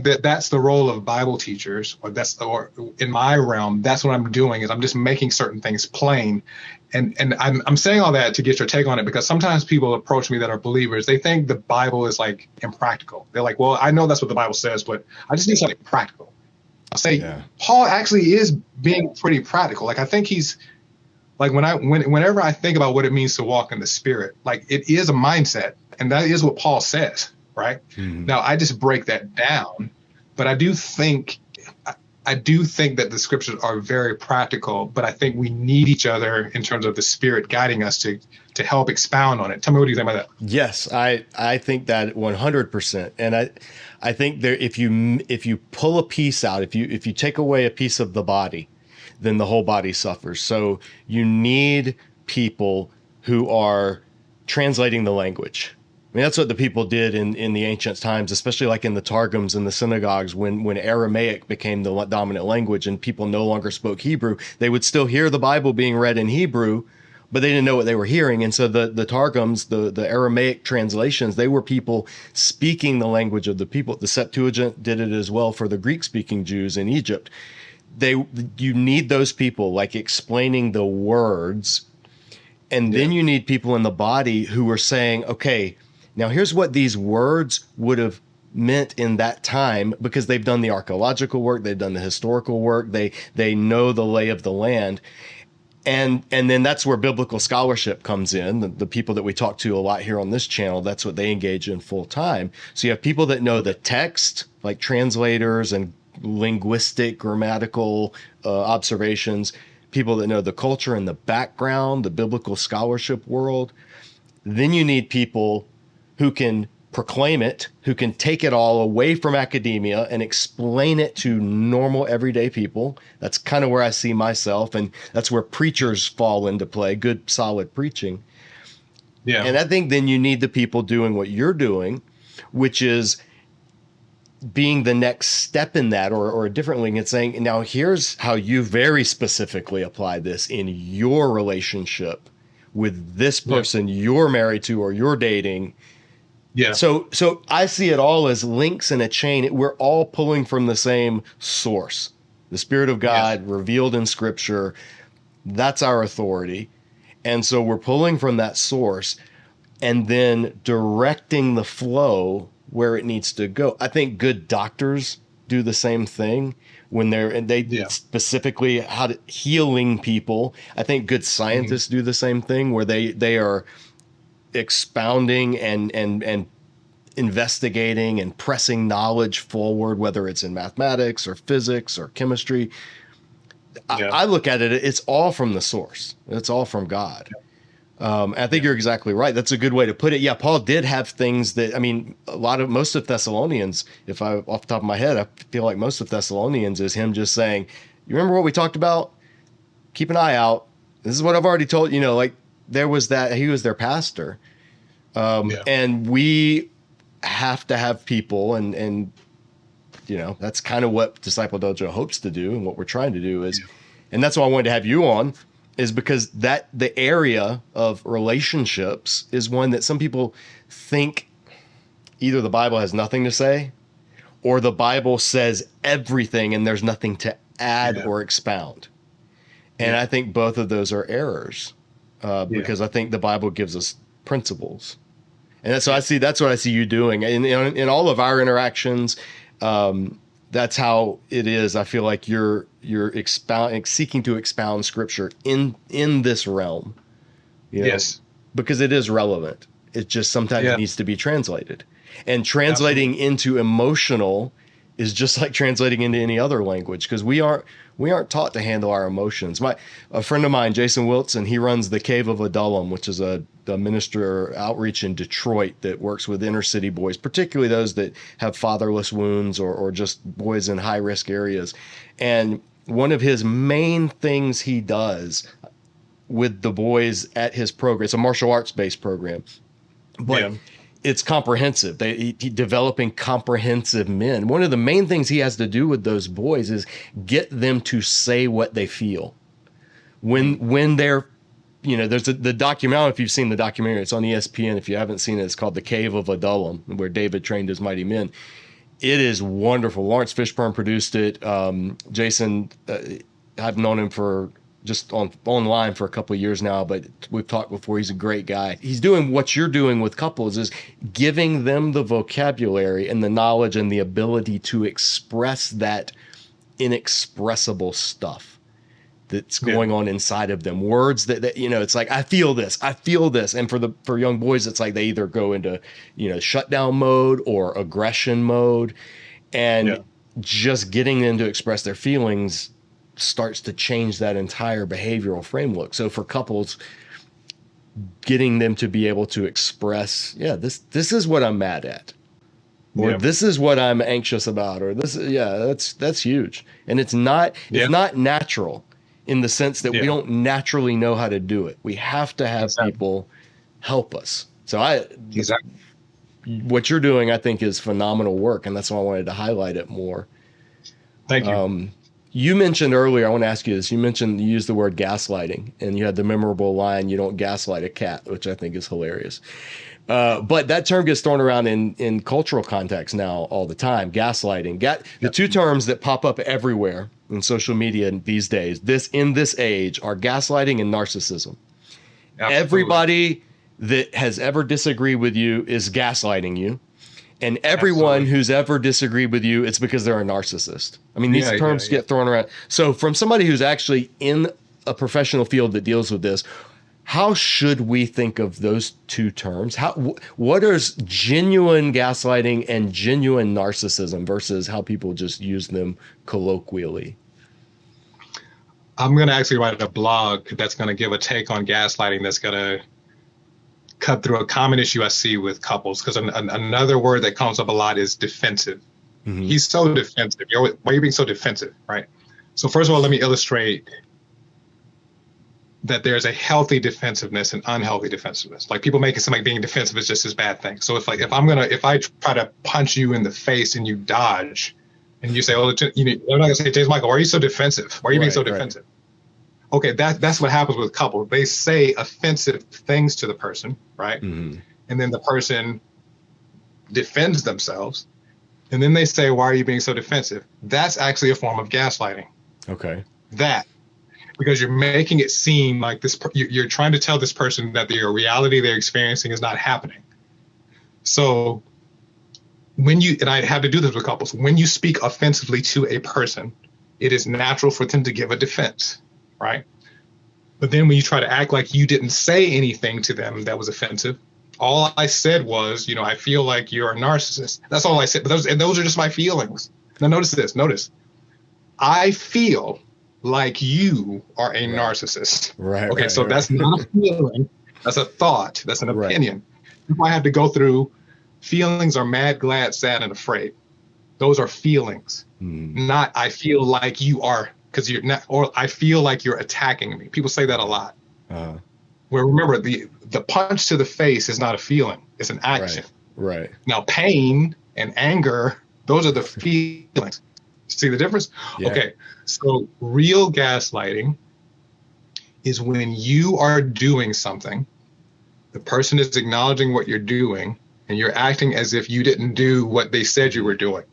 that's the role of Bible teachers, or in my realm, that's what I'm doing, is I'm just making certain things plain. And I'm saying all that to get your take on it, because sometimes people approach me that are believers. They think the Bible is like impractical. They're like, well, I know that's what the Bible says, but I just need something practical. I'll say, Paul actually is being pretty practical. Like, I think he's like, whenever I think about what it means to walk in the Spirit, like, it is a mindset, and that is what Paul says, right? Mm-hmm. Now, I just break that down, but I do think that the scriptures are very practical, but I think we need each other in terms of the Spirit guiding us to help expound on it. Tell me, what do you think about that? Yes, I think that 100%. And I think if you pull a piece out, if you take away a piece of the body, then the whole body suffers. So you need people who are translating the language. I mean, that's what the people did in the ancient times, especially like in the Targums and the synagogues, when Aramaic became the dominant language and people no longer spoke Hebrew. They would still hear the Bible being read in Hebrew, but they didn't know what they were hearing. And so the Targums, the Aramaic translations, they were people speaking the language of the people. The Septuagint did it as well for the Greek-speaking Jews in Egypt. You need those people like explaining the words. And then you need people in the body who are saying, okay, now here's what these words would have meant in that time, because they've done the archaeological work, they've done the historical work, they know the lay of the land. And then that's where biblical scholarship comes in. The people that we talk to a lot here on this channel, that's what they engage in full time. So you have people that know the text, like translators and linguistic, grammatical observations, people that know the culture and the background, the biblical scholarship world. Then you need people who can proclaim it, who can take it all away from academia and explain it to normal everyday people. That's kind of where I see myself, and that's where preachers fall into play, good solid preaching. Yeah. And I think then you need the people doing what you're doing, which is being the next step in that, or a different link, and saying, now here's how you very specifically apply this in your relationship with this person you're married to or you're dating. Yeah. So I see it all as links in a chain. We're all pulling from the same source, the Spirit of God revealed in Scripture. That's our authority. And so we're pulling from that source and then directing the flow where it needs to go. I think good doctors do the same thing when they specifically healing people. I think good scientists do the same thing where they are expounding and investigating and pressing knowledge forward, whether it's in mathematics or physics or chemistry. I look at it, it's all from the source. It's all from God. I think you're exactly right. That's a good way to put it. Yeah, Paul did have things that, I mean, most of Thessalonians, off the top of my head, I feel like most of Thessalonians is him just saying, you remember what we talked about? Keep an eye out. This is what I've already told you. Like there was that, he was their pastor. And we have to have people and that's kind of what Disciple Dojo hopes to do. And what we're trying to do is, and that's why I wanted to have you on, is because the area of relationships is one that some people think either the Bible has nothing to say or the Bible says everything and there's nothing to add or expound. And I think both of those are errors because I think the Bible gives us principles. And that's what I see you doing in all of our interactions. That's how it is. I feel like you're seeking to expound Scripture in this realm. Yes, because it is relevant. It just sometimes needs to be translated, and translating into emotional is just like translating into any other language because we aren't taught to handle our emotions. A friend of mine, Jason Wilson, he runs the Cave of Adullam, which is a minister outreach in Detroit that works with inner city boys, particularly those that have fatherless wounds or just boys in high risk areas. And one of his main things he does with the boys at his program, it's a martial arts based program, but it's comprehensive. He developing comprehensive men. One of the main things he has to do with those boys is get them to say what they feel when they're, there's the documentary. I don't know if you've seen the documentary. It's on ESPN. If you haven't seen it, it's called The Cave of Adullam, where David trained his mighty men. It is wonderful. Lawrence Fishburne produced it. Jason, I've known him for just online for a couple of years now, but we've talked before. He's a great guy. He's doing what you're doing with couples is giving them the vocabulary and the knowledge and the ability to express that inexpressible stuff that's going on inside of them. Words that it's like, I feel this. And for young boys, it's like they either go into, shutdown mode or aggression mode, and just getting them to express their feelings starts to change that entire behavioral framework. So for couples, getting them to be able to express, this is what I'm mad at, or this is what I'm anxious about, or that's huge. And it's not natural in the sense that we don't naturally know how to do it. We have to have people help us. So what you're doing, I think, is phenomenal work. And that's why I wanted to highlight it more. Thank you. You mentioned earlier, I want to ask you this. You used the word gaslighting, and you had the memorable line, "You don't gaslight a cat," which I think is hilarious. But that term gets thrown around in cultural context now all the time. Gaslighting, the two terms that pop up everywhere in social media these days, in this age, are gaslighting and narcissism. Absolutely. Everybody that has ever disagreed with you is gaslighting you. And everyone who's ever disagreed with you, it's because they're a narcissist. I mean, these terms get thrown around. So from somebody who's actually in a professional field that deals with this, how should we think of those two terms? What is genuine gaslighting and genuine narcissism versus how people just use them colloquially? I'm going to actually write a blog that's going to give a take on gaslighting that's going to cut through a common issue I see with couples, because another word that comes up a lot is defensive. Mm-hmm. He's so defensive. Why are you being so defensive, right? So first of all, let me illustrate that there's a healthy defensiveness and unhealthy defensiveness. Like people make it seem like being defensive is just this bad thing. So if I try to punch you in the face and you dodge, and you say, "Oh, I'm not gonna say, James Michael, why are you so defensive? Why are you being so defensive?" Okay, that's what happens with couples. They say offensive things to the person, right? Mm-hmm. And then the person defends themselves. And then they say, why are you being so defensive? That's actually a form of gaslighting. Okay. That, because you're making it seem like you're trying to tell this person that the reality they're experiencing is not happening. So and I had to do this with couples, when you speak offensively to a person, it is natural for them to give a defense, right? But then when you try to act like you didn't say anything to them that was offensive, all I said was, I feel like you're a narcissist. That's all I said. But those are just my feelings. Now notice this. I feel like you are a narcissist. Right. Okay, right, so right. that's not a feeling. That's a thought. That's an opinion. If I have to go through, feelings are mad, glad, sad, and afraid. Those are feelings. Not I feel like you are, because you're not, or I feel like you're attacking me. People say that a lot. Well, remember, the punch to the face is not a feeling. It's an action. Right. Now, pain and anger, those are the feelings. See the difference? Yeah. Okay, so real gaslighting is when you are doing something, the person is acknowledging what you're doing, and you're acting as if you didn't do what they said you were doing,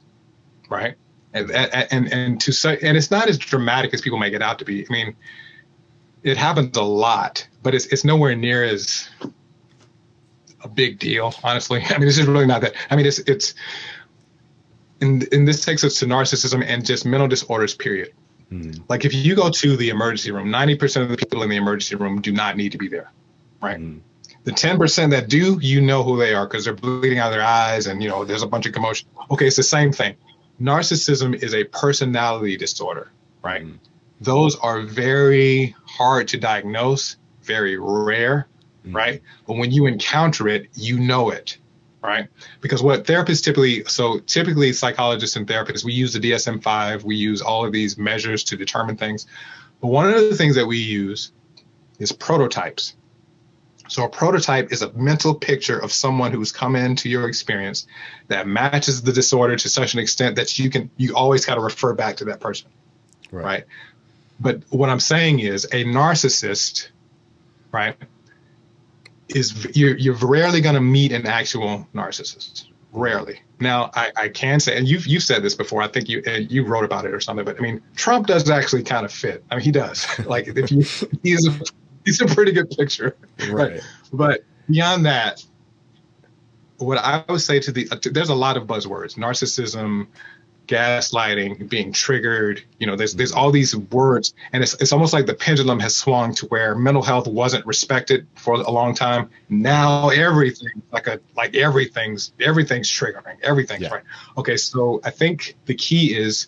right? And to say, and it's not as dramatic as people make it out to be. I mean, it happens a lot, but it's nowhere near as a big deal, honestly. I mean, this is really not that. I mean, it's and this takes us to narcissism and just mental disorders, period. Like if you go to the emergency room, 90% of the people in the emergency room do not need to be there, right? The 10% that do, you know who they are because they're bleeding out of their eyes and, there's a bunch of commotion. Okay, it's the same thing. Narcissism is a personality disorder, right? Those are very hard to diagnose, very rare, right? But when you encounter it, you know it, right? Because what therapists typically psychologists and therapists, we use the DSM-5, we use all of these measures to determine things. But one of the things that we use is prototypes. So a prototype is a mental picture of someone who's come into your experience that matches the disorder to such an extent that you always got to refer back to that person, right? But what I'm saying is a narcissist, right, is you're rarely going to meet an actual narcissist. Rarely. Now, I can say, and you've said this before, I think you wrote about it or something, but I mean, Trump does actually kind of fit. I mean, he does. Like he's a pretty good picture. Right. But beyond that, what I would say there's a lot of buzzwords: narcissism, gaslighting, being triggered. There's all these words, and it's almost like the pendulum has swung to where mental health wasn't respected for a long time. Now everything, everything's triggering. Everything's right. Okay, so I think the key is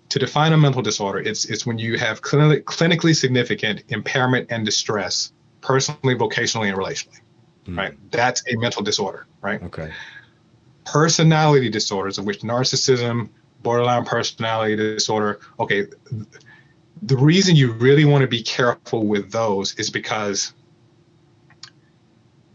to define a mental disorder. It's when you have clinically significant impairment and distress, personally, vocationally, and relationally. Right. That's a mental disorder. Right. Okay. Personality disorders, of which narcissism, borderline personality disorder. Okay. The reason you really want to be careful with those is because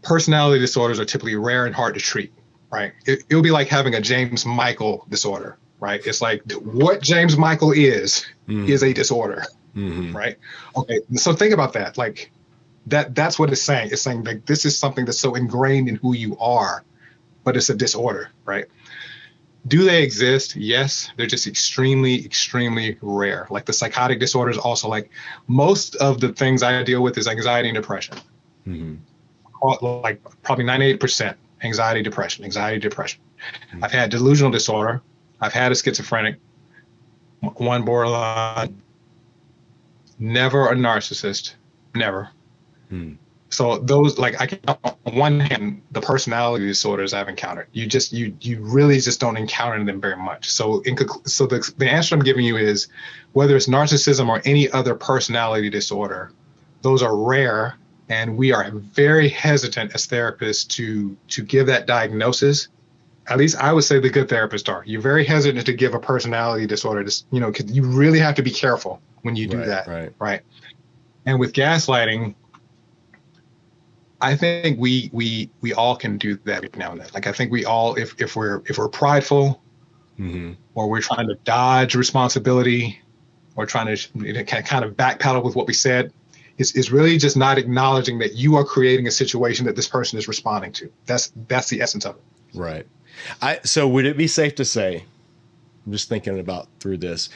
personality disorders are typically rare and hard to treat. Right. It'll be like having a James Michael disorder. Right. It's like what James Michael is a disorder. Right. Okay. So think about that. Like that's what it's saying. It's saying like this is something that's so ingrained in who you are, but it's a disorder. Right. Do they exist? Yes. They're just extremely, extremely rare. Like the psychotic disorders also, like most of the things I deal with is anxiety and depression. Like probably 98% anxiety, depression. I've had delusional disorder. I've had a schizophrenic, one borderline, never a narcissist, never. So those, like I can, on one hand, the personality disorders I've encountered, you really just don't encounter them very much. So the answer I'm giving you is whether it's narcissism or any other personality disorder, those are rare, and we are very hesitant as therapists to give that diagnosis. At least I would say the good therapists are. You're very hesitant to give a personality disorder, because you really have to be careful when you do that, right? And with gaslighting, I think we all can do that every now and then. Like I think we all, if we're prideful, or we're trying to dodge responsibility, or trying to kind of backpedal with what we said, is really just not acknowledging that you are creating a situation that this person is responding to. That's the essence of it. Right. So would it be safe to say, I'm just thinking about through this,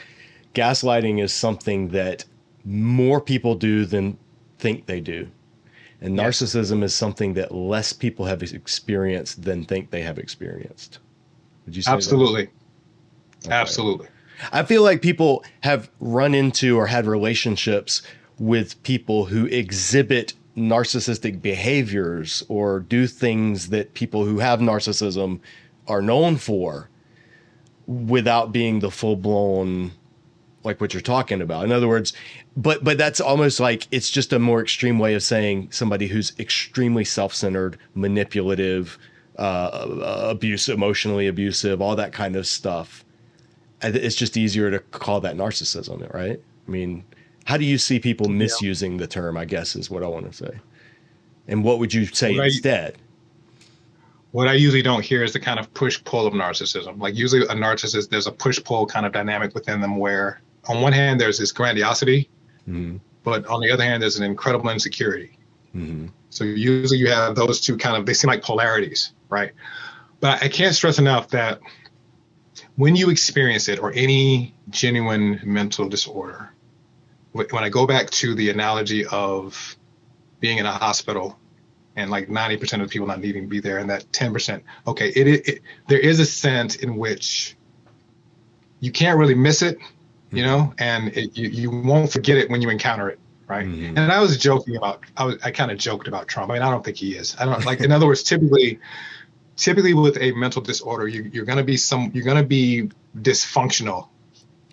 gaslighting is something that more people do than think they do. And narcissism is something that less people have experienced than think they have experienced. Would you say Absolutely. that? Okay. Absolutely. I feel like people have run into or had relationships with people who exhibit narcissistic behaviors or do things that people who have narcissism are known for without being the full blown, like what you're talking about. In other words, but that's almost like it's just a more extreme way of saying somebody who's extremely self-centered, manipulative, abusive, emotionally abusive, all that kind of stuff. It's just easier to call that narcissism, right? I mean, how do you see people misusing the term, I guess, is what I want to say. And what would you say instead? What I usually don't hear is the kind of push-pull of narcissism. Like usually a narcissist, there's a push-pull kind of dynamic within them where on one hand, there's this grandiosity, but on the other hand, there's an incredible insecurity. So usually you have those two kind of, they seem like polarities, right? But I can't stress enough that when you experience it or any genuine mental disorder, when I go back to the analogy of being in a hospital and like 90% of the people not needing to be there and that 10%, okay, there is a sense in which you can't really miss it, you know, and you won't forget it when you encounter it, right? And I was joking about, I kind of joked about Trump. I mean, I don't think he is. I don't like, in other words, typically with a mental disorder, you're going to be dysfunctional.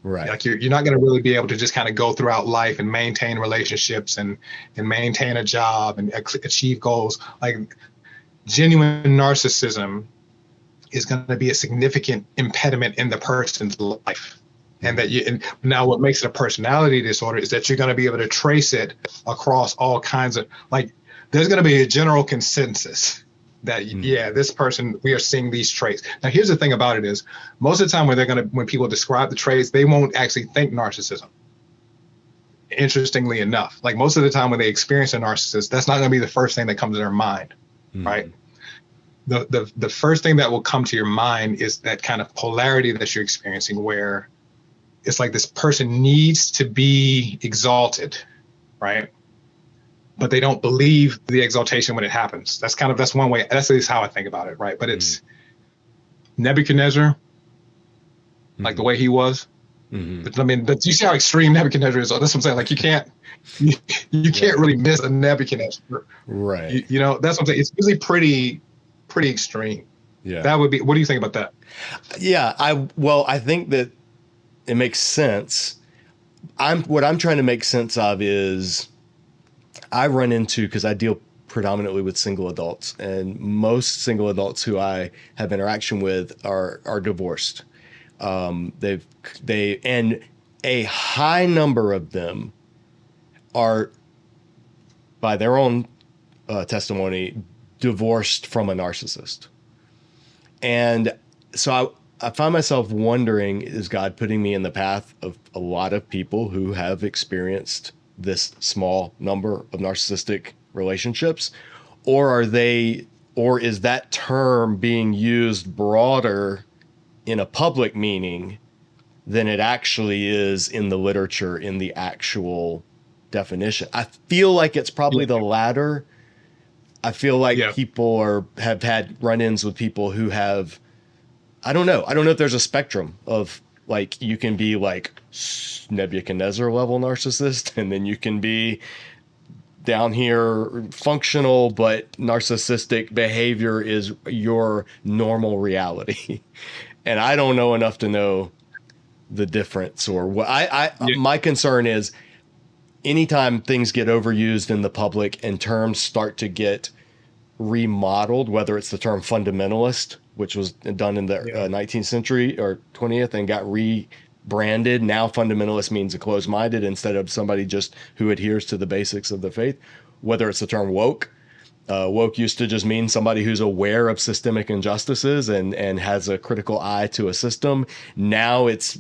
Right. Like you're not going to really be able to just kind of go throughout life and maintain relationships and maintain a job and achieve goals. Like genuine narcissism is going to be a significant impediment in the person's life. And now what makes it a personality disorder is that you're going to be able to trace it across all kinds of, like, there's going to be a general consensus that, this person, we are seeing these traits. Now, here's the thing about it is most of the time when people describe the traits, they won't actually think narcissism. Interestingly enough, like most of the time when they experience a narcissist, that's not going to be the first thing that comes to their mind, right? The first thing that will come to your mind is that kind of polarity that you're experiencing where it's like this person needs to be exalted, right? But they don't believe the exaltation when it happens. That's one way, that's at least how I think about it, right? But it's Nebuchadnezzar, like the way he was. But I mean, but you see how extreme Nebuchadnezzar is. That's what I'm saying. Like you can't really miss a Nebuchadnezzar. Right. You know, that's what I'm saying. It's usually pretty extreme. Yeah. That would be, what do you think about that? Yeah. I think that it makes sense. What I'm trying to make sense of is I run into, because I deal predominantly with single adults, and most single adults who I have interaction with are divorced. And a high number of them are, by their own testimony, divorced from a narcissist. And so I find myself wondering, is God putting me in the path of a lot of people who have experienced this small number of narcissistic relationships, or is that term being used broader in a public meaning than it actually is in the literature, in the actual definition? I feel like it's probably the latter. I feel like people have had run-ins with people who have, I don't know if there's a spectrum of, like, you can be like Nebuchadnezzar level narcissist, and then you can be down here functional, but narcissistic behavior is your normal reality. And I don't know enough to know the difference, or what my concern is anytime things get overused in the public and terms start to get remodeled, whether it's the term fundamentalist, which was done in the 19th century or 20th and got rebranded. Now fundamentalist means a closed-minded instead of somebody just who adheres to the basics of the faith. Whether it's the term woke. Woke used to just mean somebody who's aware of systemic injustices and has a critical eye to a system. Now it's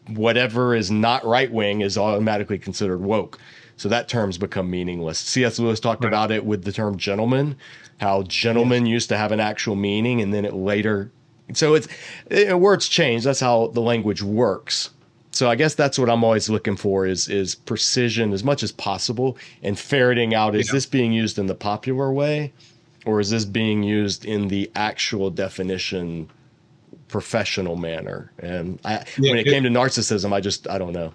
whatever is not right wing is automatically considered woke. So that term's become meaningless. C.S. Lewis talked about it with the term gentleman, how gentleman used to have an actual meaning, and then it later. So words change. That's how the language works. So I guess that's what I'm always looking for is precision as much as possible, and ferreting out, is this being used in the popular way, or is this being used in the actual definition, professional manner? And when it came to narcissism, I don't know.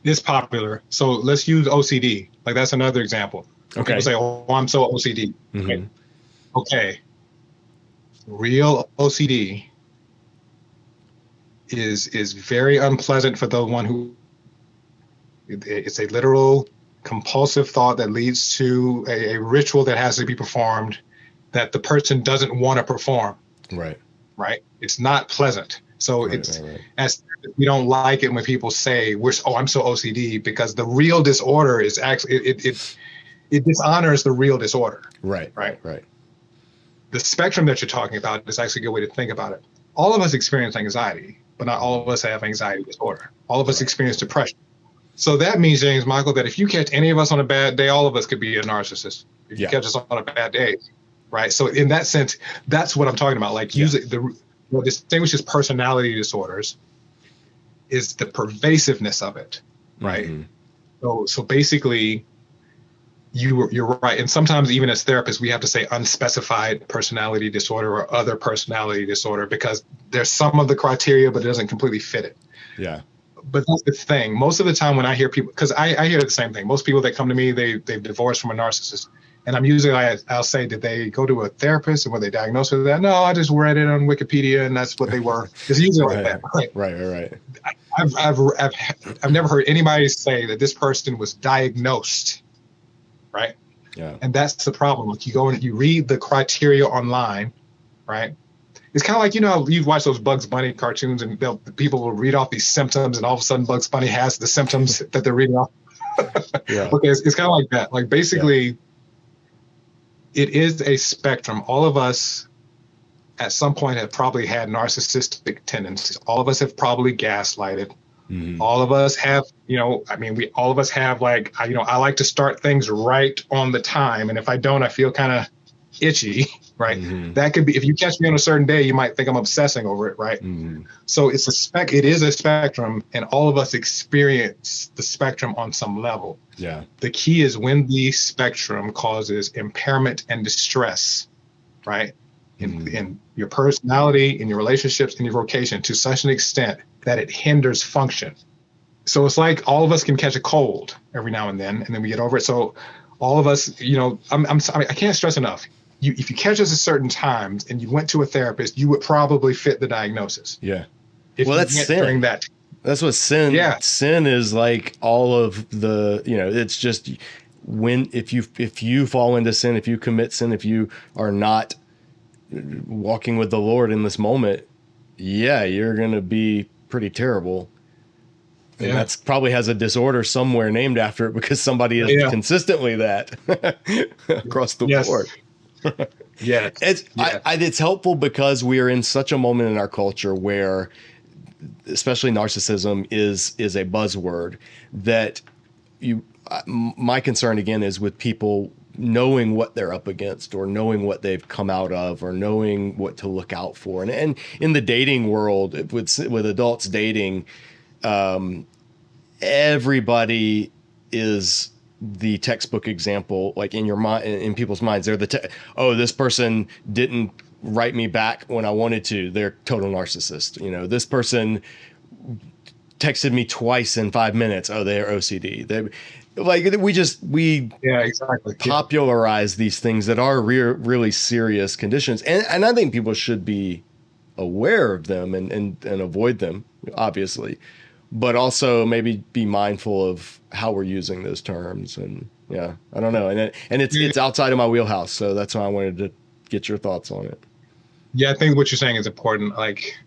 It's popular. So let's use OCD. Like, that's another example. Okay. People say, "Oh, I'm so OCD." Mm-hmm. Right? Okay. Real OCD is very unpleasant for the one who. It's a literal compulsive thought that leads to a ritual that has to be performed that the person doesn't want to perform. Right. Right. It's not pleasant. So as we don't like it when people say I'm so OCD, because the real disorder is actually it dishonors the real disorder. Right. The spectrum that you're talking about is actually a good way to think about it. All of us experience anxiety, but not all of us have anxiety disorder. All of us experience depression. So that means, James Michael, that if you catch any of us on a bad day, all of us could be a narcissist. If you catch us on a bad day, right? So in that sense, that's what I'm talking about. Like, what distinguishes personality disorders is the pervasiveness of it, right? Mm-hmm. So basically, you're right. And sometimes even as therapists, we have to say unspecified personality disorder or other personality disorder, because there's some of the criteria, but it doesn't completely fit it. Yeah. But that's the thing. Most of the time when I hear people, because I hear the same thing. Most people that come to me, they've divorced from a narcissist. And I'll say, did they go to a therapist and were they diagnosed with that? No, I just read it on Wikipedia and that's what they were. It's usually like that. Right. I've never heard anybody say that this person was diagnosed, right? Yeah. And that's the problem. Like, you go and you read the criteria online, right? It's kind of like, you've watched those Bugs Bunny cartoons, and people will read off these symptoms, and all of a sudden Bugs Bunny has the symptoms that they're reading off. Okay, it's kind of like that. Like, basically, it is a spectrum. All of us at some point have probably had narcissistic tendencies. All of us have probably gaslighted. Mm-hmm. All of us have, all of us have, like, I like to start things right on the time. And if I don't, I feel kind of itchy, right? Mm-hmm. That could be, if you catch me on a certain day, you might think I'm obsessing over it, right? Mm-hmm. So it is a spectrum, and all of us experience the spectrum on some level. Yeah. The key is when the spectrum causes impairment and distress, right? In your personality, in your relationships, in your vocation, to such an extent that it hinders function. So it's like all of us can catch a cold every now and then we get over it. So all of us, I can't stress enough. If you catch us at certain times and you went to a therapist, you would probably fit the diagnosis. Yeah. Well, that's sin. During that. That's what sin. Yeah. Sin is like all of the. It's just if you fall into sin, if you commit sin, if you are not walking with the Lord in this moment, you're gonna be pretty terrible. And that's probably has a disorder somewhere named after it, because somebody is consistently that across the board. It's helpful because we are in such a moment in our culture where, especially narcissism is a buzzword, that my concern again is with people knowing what they're up against, or knowing what they've come out of, or knowing what to look out for. And in the dating world, with adults dating, everybody is the textbook example. Like, in your mind, in people's minds, they're this person didn't write me back when I wanted to. They're total narcissist. This person texted me twice in 5 minutes. Oh, they're OCD. We popularize these things that are really serious conditions. And I think people should be aware of them and avoid them, obviously, but also maybe be mindful of how we're using those terms. And I don't know. And it's outside of my wheelhouse. So that's why I wanted to get your thoughts on it. Yeah, I think what you're saying is important. Like,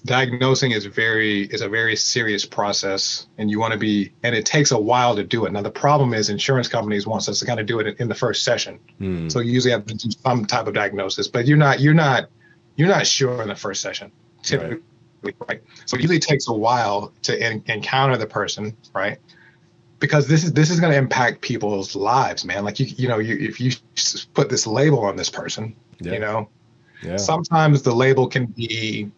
diagnosing is a very serious process, and and it takes a while to do it. Now, the problem is insurance companies want us to kind of do it in the first session. So you usually have to do some type of diagnosis, but you're not sure in the first session. Typically, right? So it usually takes a while to encounter the person, right? Because this is going to impact people's lives, man. Like if you put this label on this person, sometimes the label can be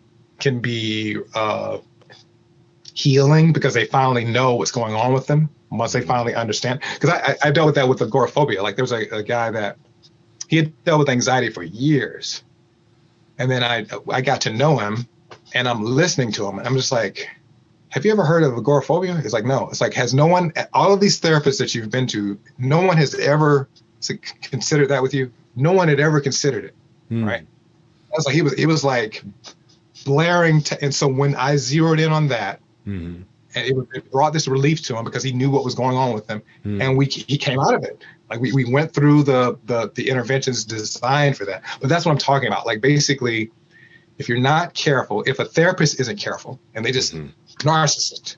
healing because they finally know what's going on with them once they finally understand. Because I dealt with that with agoraphobia. Like there was a guy that he had dealt with anxiety for years, and then I got to know him, and I'm listening to him, and I'm just like, have you ever heard of agoraphobia? He's like, no. It's like, has no one, all of these therapists that you've been to, no one has ever considered that with you? No one had ever considered it, right? I was like, it was like blaring. And so when I zeroed in on that, and it brought this relief to him because he knew what was going on with him, and he came out of it. Like we went through the interventions designed for that. But that's what I'm talking about. Like basically, if you're not careful, if a therapist isn't careful and they just narcissist,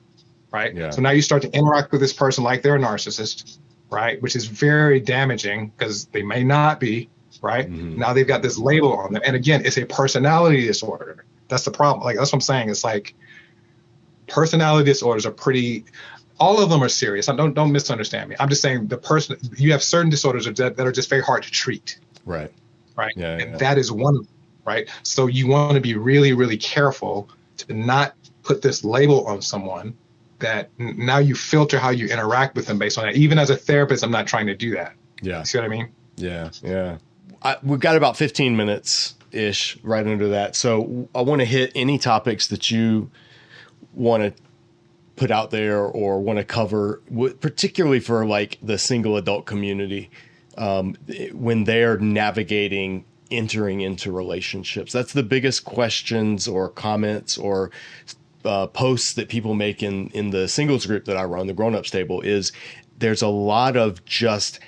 right? Yeah. So now you start to interact with this person like they're a narcissist, right? Which is very damaging because they may not be, right? Now they've got this label on them. And again, it's a personality disorder. That's the problem. Like, that's what I'm saying. It's like personality disorders are all of them are serious. Don't misunderstand me. I'm just saying you have certain disorders that are just very hard to treat. Right. Right. Yeah, and that is one of them, right? So you want to be really, really careful to not put this label on someone that now you filter how you interact with them based on that. Even as a therapist, I'm not trying to do that. Yeah. You see what I mean? Yeah. Yeah. We've got about 15 minutes ish right under that. So I want to hit any topics that you want to put out there or want to cover, particularly for like the single adult community, when they're navigating entering into relationships. That's the biggest questions or comments or posts that people make in the singles group that I run, the grown-ups table, is there's a lot of just,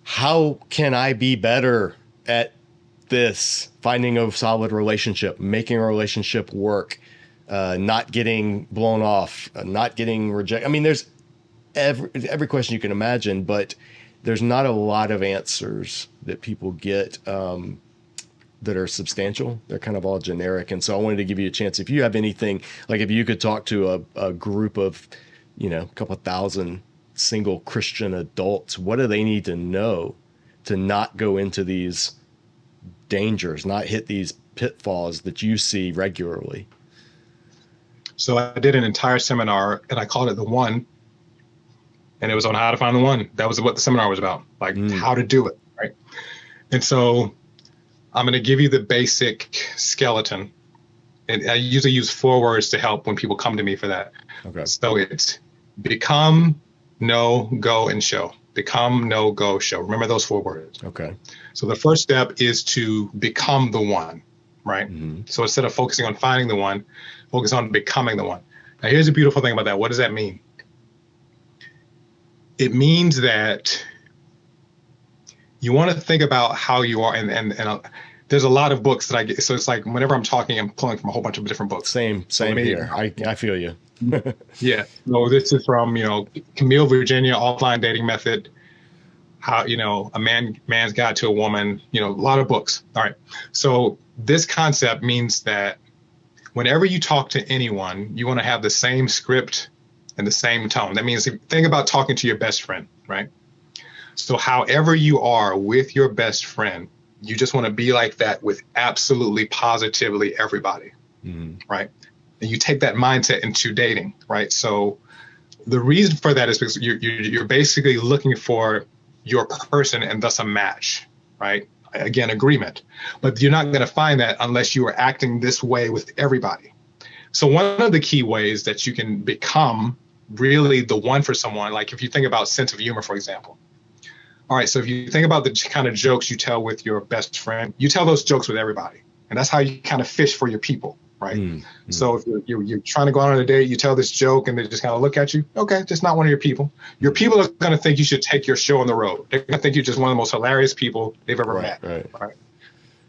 how can I be better at this, finding a solid relationship, making a relationship work, not getting blown off, not getting rejected. I mean, there's every question you can imagine, but there's not a lot of answers that people get that are substantial. They're kind of all generic. And so I wanted to give you a chance. If you have anything, like if you could talk to a group of, a couple of thousand single Christian adults, what do they need to know to not go into these dangers, not hit these pitfalls that you see regularly? So I did an entire seminar and I called it The One, and it was on how to find the one. That was what the seminar was about, like how to do it, right? And so I'm going to give you the basic skeleton. And I usually use 4 words to help when people come to me for that. Okay. So it's become, know, go, and show. Become, know, go, show. Remember those 4 words. Okay. So the first step is to become the one, right? So instead of focusing on finding the one, focus on becoming the one. Now, here's the beautiful thing about that. What does that mean? It means that you want to think about how you are, and there's a lot of books that I get. So it's like whenever I'm talking, I'm pulling from a whole bunch of different books. Same here. I feel you. Yeah. So this is from Camille Virginia, Offline Dating Method. How a man's guide to a woman. A lot of books. All right. So this concept means that whenever you talk to anyone, you want to have the same script and the same tone. That means think about talking to your best friend, right? So however you are with your best friend, you just want to be like that with absolutely positively everybody, right? And you take that mindset into dating, right? So the reason for that is because you're basically looking for your person and thus a match, right? Again, agreement. But you're not going to find that unless you are acting this way with everybody. So one of the key ways that you can become really the one for someone, like if you think about sense of humor, for example. All right, so if you think about the kind of jokes you tell with your best friend, you tell those jokes with everybody. And that's how you kind of fish for your people, right? So if you're trying to go out on a date, you tell this joke and they just kind of look at you. Okay, just not one of your people. Your people are going to think you should take your show on the road. They're going to think you're just one of the most hilarious people they've ever met. Right?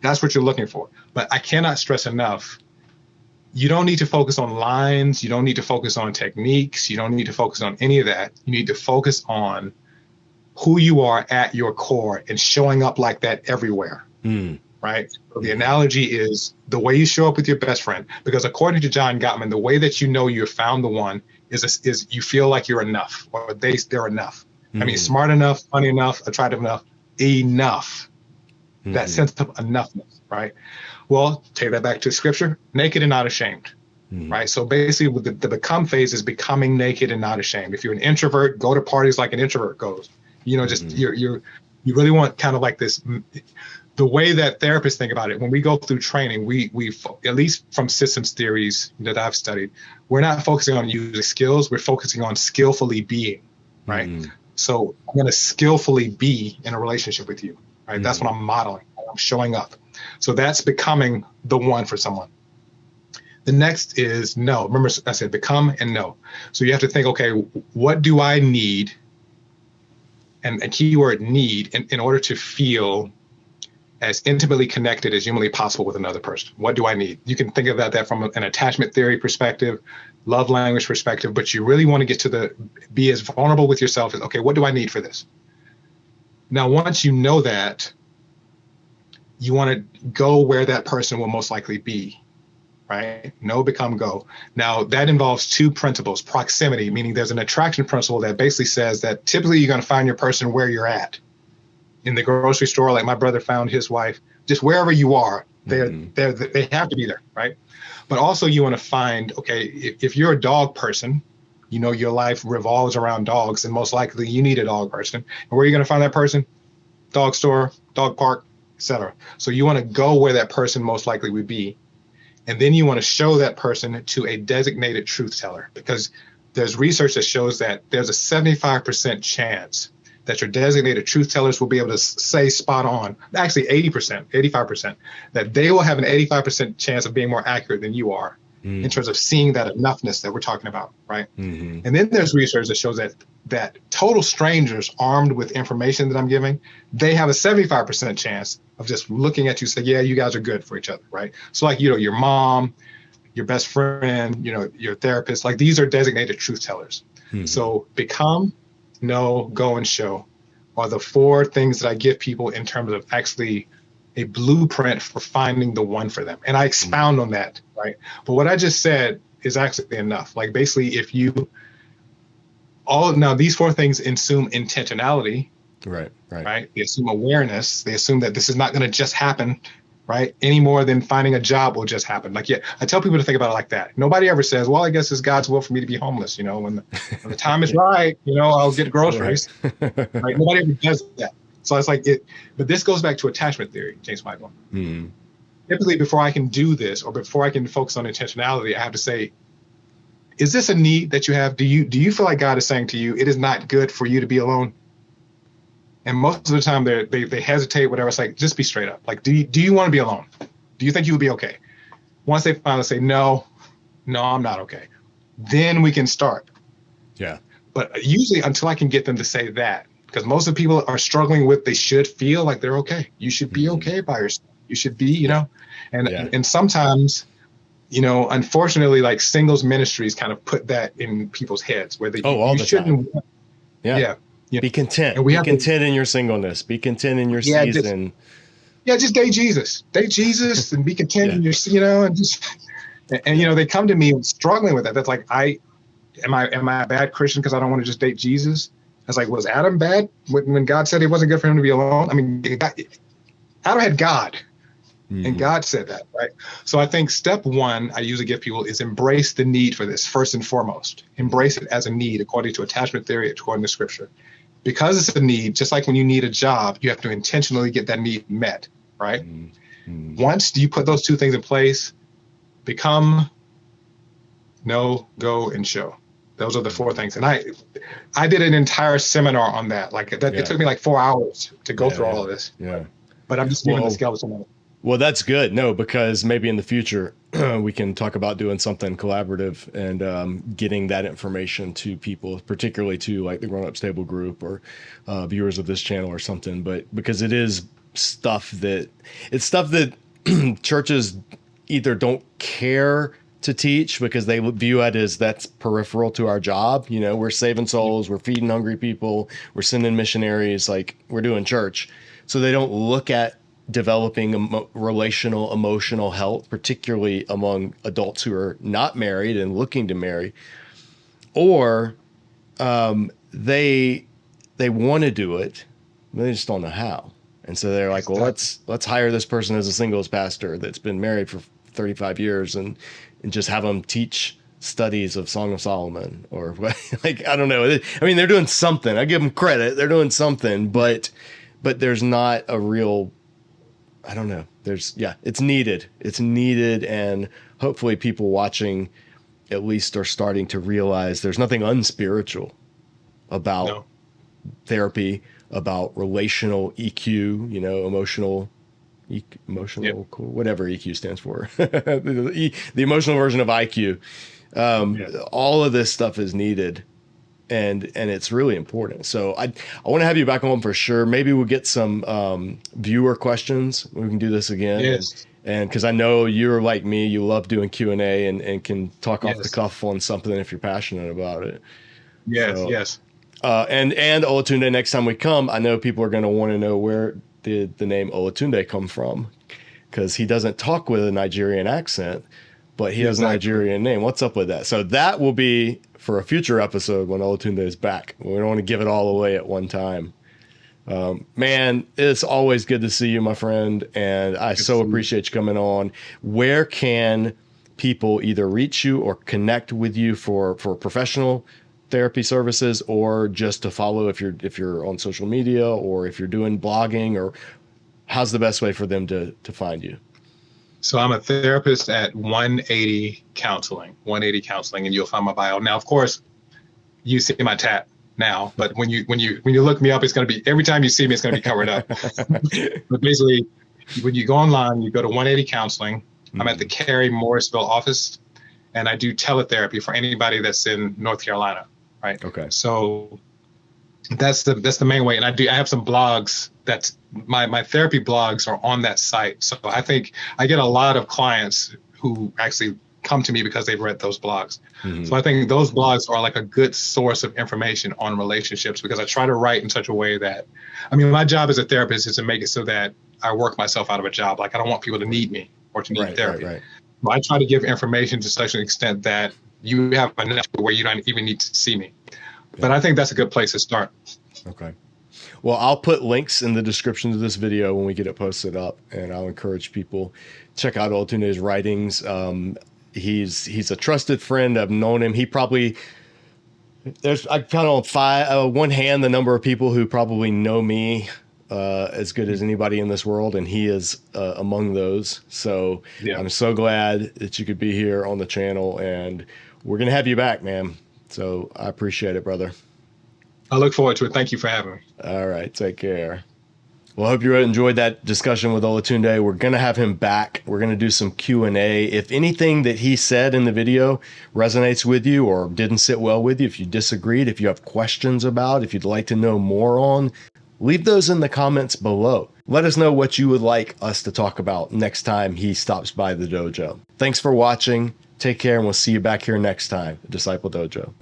That's what you're looking for. But I cannot stress enough, you don't need to focus on lines. You don't need to focus on techniques. You don't need to focus on any of that. You need to focus on who you are at your core and showing up like that everywhere. right? So the analogy is the way you show up with your best friend, because according to John Gottman, the way that you know you've found the one is you feel like you're enough, or they're enough. I mean, smart enough, funny enough, attractive enough. That sense of enoughness, right? Well, take that back to scripture, naked and not ashamed, right? So basically with the become phase is becoming naked and not ashamed. If you're an introvert, go to parties like an introvert goes. You know, just you really want kind of like this, the way that therapists think about it. When we go through training, we at least from systems theories that I've studied, we're not focusing on using skills, we're focusing on skillfully being, right? So I'm going to skillfully be in a relationship with you, right? That's what I'm modeling. I'm showing up. So that's becoming the one for someone. The next is know. Remember, I said become and know. So you have to think, okay, what do I need? And a key word need in order to feel as intimately connected as humanly possible with another person. What do I need? You can think of that from an attachment theory perspective, love language perspective, but you really want to get to be as vulnerable with yourself as, okay, what do I need for this? Now, once you know that, you want to go where that person will most likely be, right? Know, become, go. Now, that involves two principles. Proximity, meaning there's an attraction principle that basically says that typically you're going to find your person where you're at. In the grocery store, like my brother found his wife, just wherever you are, they have to be there, right? But also you want to find, okay, if you're a dog person, you know your life revolves around dogs, and most likely you need a dog person. And where are you going to find that person? Dog store, dog park, etc. So you want to go where that person most likely would be. And then you want to show that person to a designated truth teller, because there's research that shows that there's a 75% chance that your designated truth tellers will be able to say spot on, actually 80%, 85%, that they will have an 85% chance of being more accurate than you are in terms of seeing that enoughness that we're talking about, right? And then there's research that shows that total strangers armed with information that I'm giving, they have a 75% chance of just looking at you and say, yeah, you guys are good for each other, right? So like, you know, your mom, your best friend, you know, your therapist, like these are designated truth tellers. So become, know, go, and show are the four things that I give people in terms of actually a blueprint for finding the one for them. And I expound on that, right? But what I just said is actually enough. Like basically if you now these four things assume intentionality, right? They assume awareness. They assume that this is not going to just happen, right? Any more than finding a job will just happen. Like, yeah, I tell people to think about it like that. Nobody ever says, well, I guess it's God's will for me to be homeless. You know, when the time is right, you know, I'll get groceries. Right? Nobody ever does that. So it's like but this goes back to attachment theory, James Michael. Typically, before I can do this, or before I can focus on intentionality, I have to say, is this a need that you have? Do you feel like God is saying to you, it is not good for you to be alone? And most of the time they hesitate, whatever. It's like, just be straight up. Like, do you want to be alone? Do you think you would be okay? Once they finally say, no, I'm not okay, then we can start. Yeah. But usually until I can get them to say that, because most of the people are struggling with, they should feel like they're okay. You should be okay by yourself. You should be, you know, and sometimes, you know, unfortunately, like singles ministries kind of put that in people's heads where you shouldn't. Time. Yeah. Be content. And be content in your singleness. Be content in your season. Just date Jesus. Date Jesus and be content in your, you know, and you know, they come to me struggling with that. That's like, am I a bad Christian because I don't want to just date Jesus? I was like, was Adam bad when God said it wasn't good for him to be alone? I mean, Adam had God, and God said that, right? So I think step one I usually give people is embrace the need for this first and foremost. Embrace it as a need according to attachment theory, according to scripture. Because it's a need, just like when you need a job, you have to intentionally get that need met, right? Once you put those two things in place, become, know, go, and show. Those are the four things. And I did an entire seminar on that. Like that, it took me like 4 hours to go through all of this. Yeah. But I'm just giving the skeleton of it. Well, that's good. No, because maybe in the future we can talk about doing something collaborative and getting that information to people, particularly to like the Grown Up Stable group or viewers of this channel or something. But because it's stuff that churches either don't care to teach because they view it as that's peripheral to our job. You know, we're saving souls, we're feeding hungry people, we're sending missionaries, like we're doing church. So they don't look at developing relational, emotional health, particularly among adults who are not married and looking to marry, or they want to do it, but they just don't know how. And so they're like, well, let's hire this person as a singles pastor that's been married for 35 years and just have them teach studies of Song of Solomon or like, I don't know. I mean, they're doing something. I give them credit. They're doing something, but there's not a real, I don't know. It's needed. It's needed. And hopefully people watching at least are starting to realize there's nothing unspiritual about therapy, about relational EQ, emotional, whatever EQ stands for, the emotional version of IQ. All of this stuff is needed, and it's really important. So I want to have you back on for sure. Maybe we'll get some viewer questions. We can do this again. Yes. And because I know you're like me, you love doing Q&A and can talk off the cuff on something if you're passionate about it. Yes. And Olatunde, next time we come, I know people are going to want to know where did the name Olatunde come from, because he doesn't talk with a Nigerian accent, but he has a Nigerian name. What's up with that? So that will be for a future episode when Olatunde is back. We don't want to give it all away at one time. Man, it's always good to see you, my friend, and I so appreciate you coming on. Where can people either reach you or connect with you for professional therapy services, or just to follow if you're on social media, or if you're doing blogging, or how's the best way for them to find you? So I'm a therapist at 180 Counseling, and you'll find my bio. Now, of course, you see my tat now, but when you look me up, it's going to be, every time you see me, it's going to be covered up. But basically, when you go online, you go to 180 Counseling. I'm at the Cary Morrisville office, and I do teletherapy for anybody that's in North Carolina. Right. Okay. So that's the main way. And I have some blogs that's my therapy blogs are on that site. So I think I get a lot of clients who actually come to me because they've read those blogs. Mm-hmm. So I think those blogs are like a good source of information on relationships, because I try to write in such a way that, I mean, my job as a therapist is to make it so that I work myself out of a job. Like, I don't want people to need me or to need therapy. Right. But I try to give information to such an extent that you have enough where you don't even need to see me. But I think that's a good place to start. Okay. Well, I'll put links in the description of this video when we get it posted up, and I'll encourage people check out Olatunde's writings. He's a trusted friend. I've known him. I count on one hand the number of people who probably know me as good as anybody in this world, and he is among those. So I'm so glad that you could be here on the channel, and we're going to have you back, man. So I appreciate it, brother. I look forward to it. Thank you for having me. All right. Take care. Well, I hope you enjoyed that discussion with Olatunde. We're going to have him back. We're going to do some Q&A. If anything that he said in the video resonates with you or didn't sit well with you, if you disagreed, if you have questions about, if you'd like to know more on, leave those in the comments below. Let us know what you would like us to talk about next time he stops by the dojo. Thanks for watching. Take care, and we'll see you back here next time at Disciple Dojo.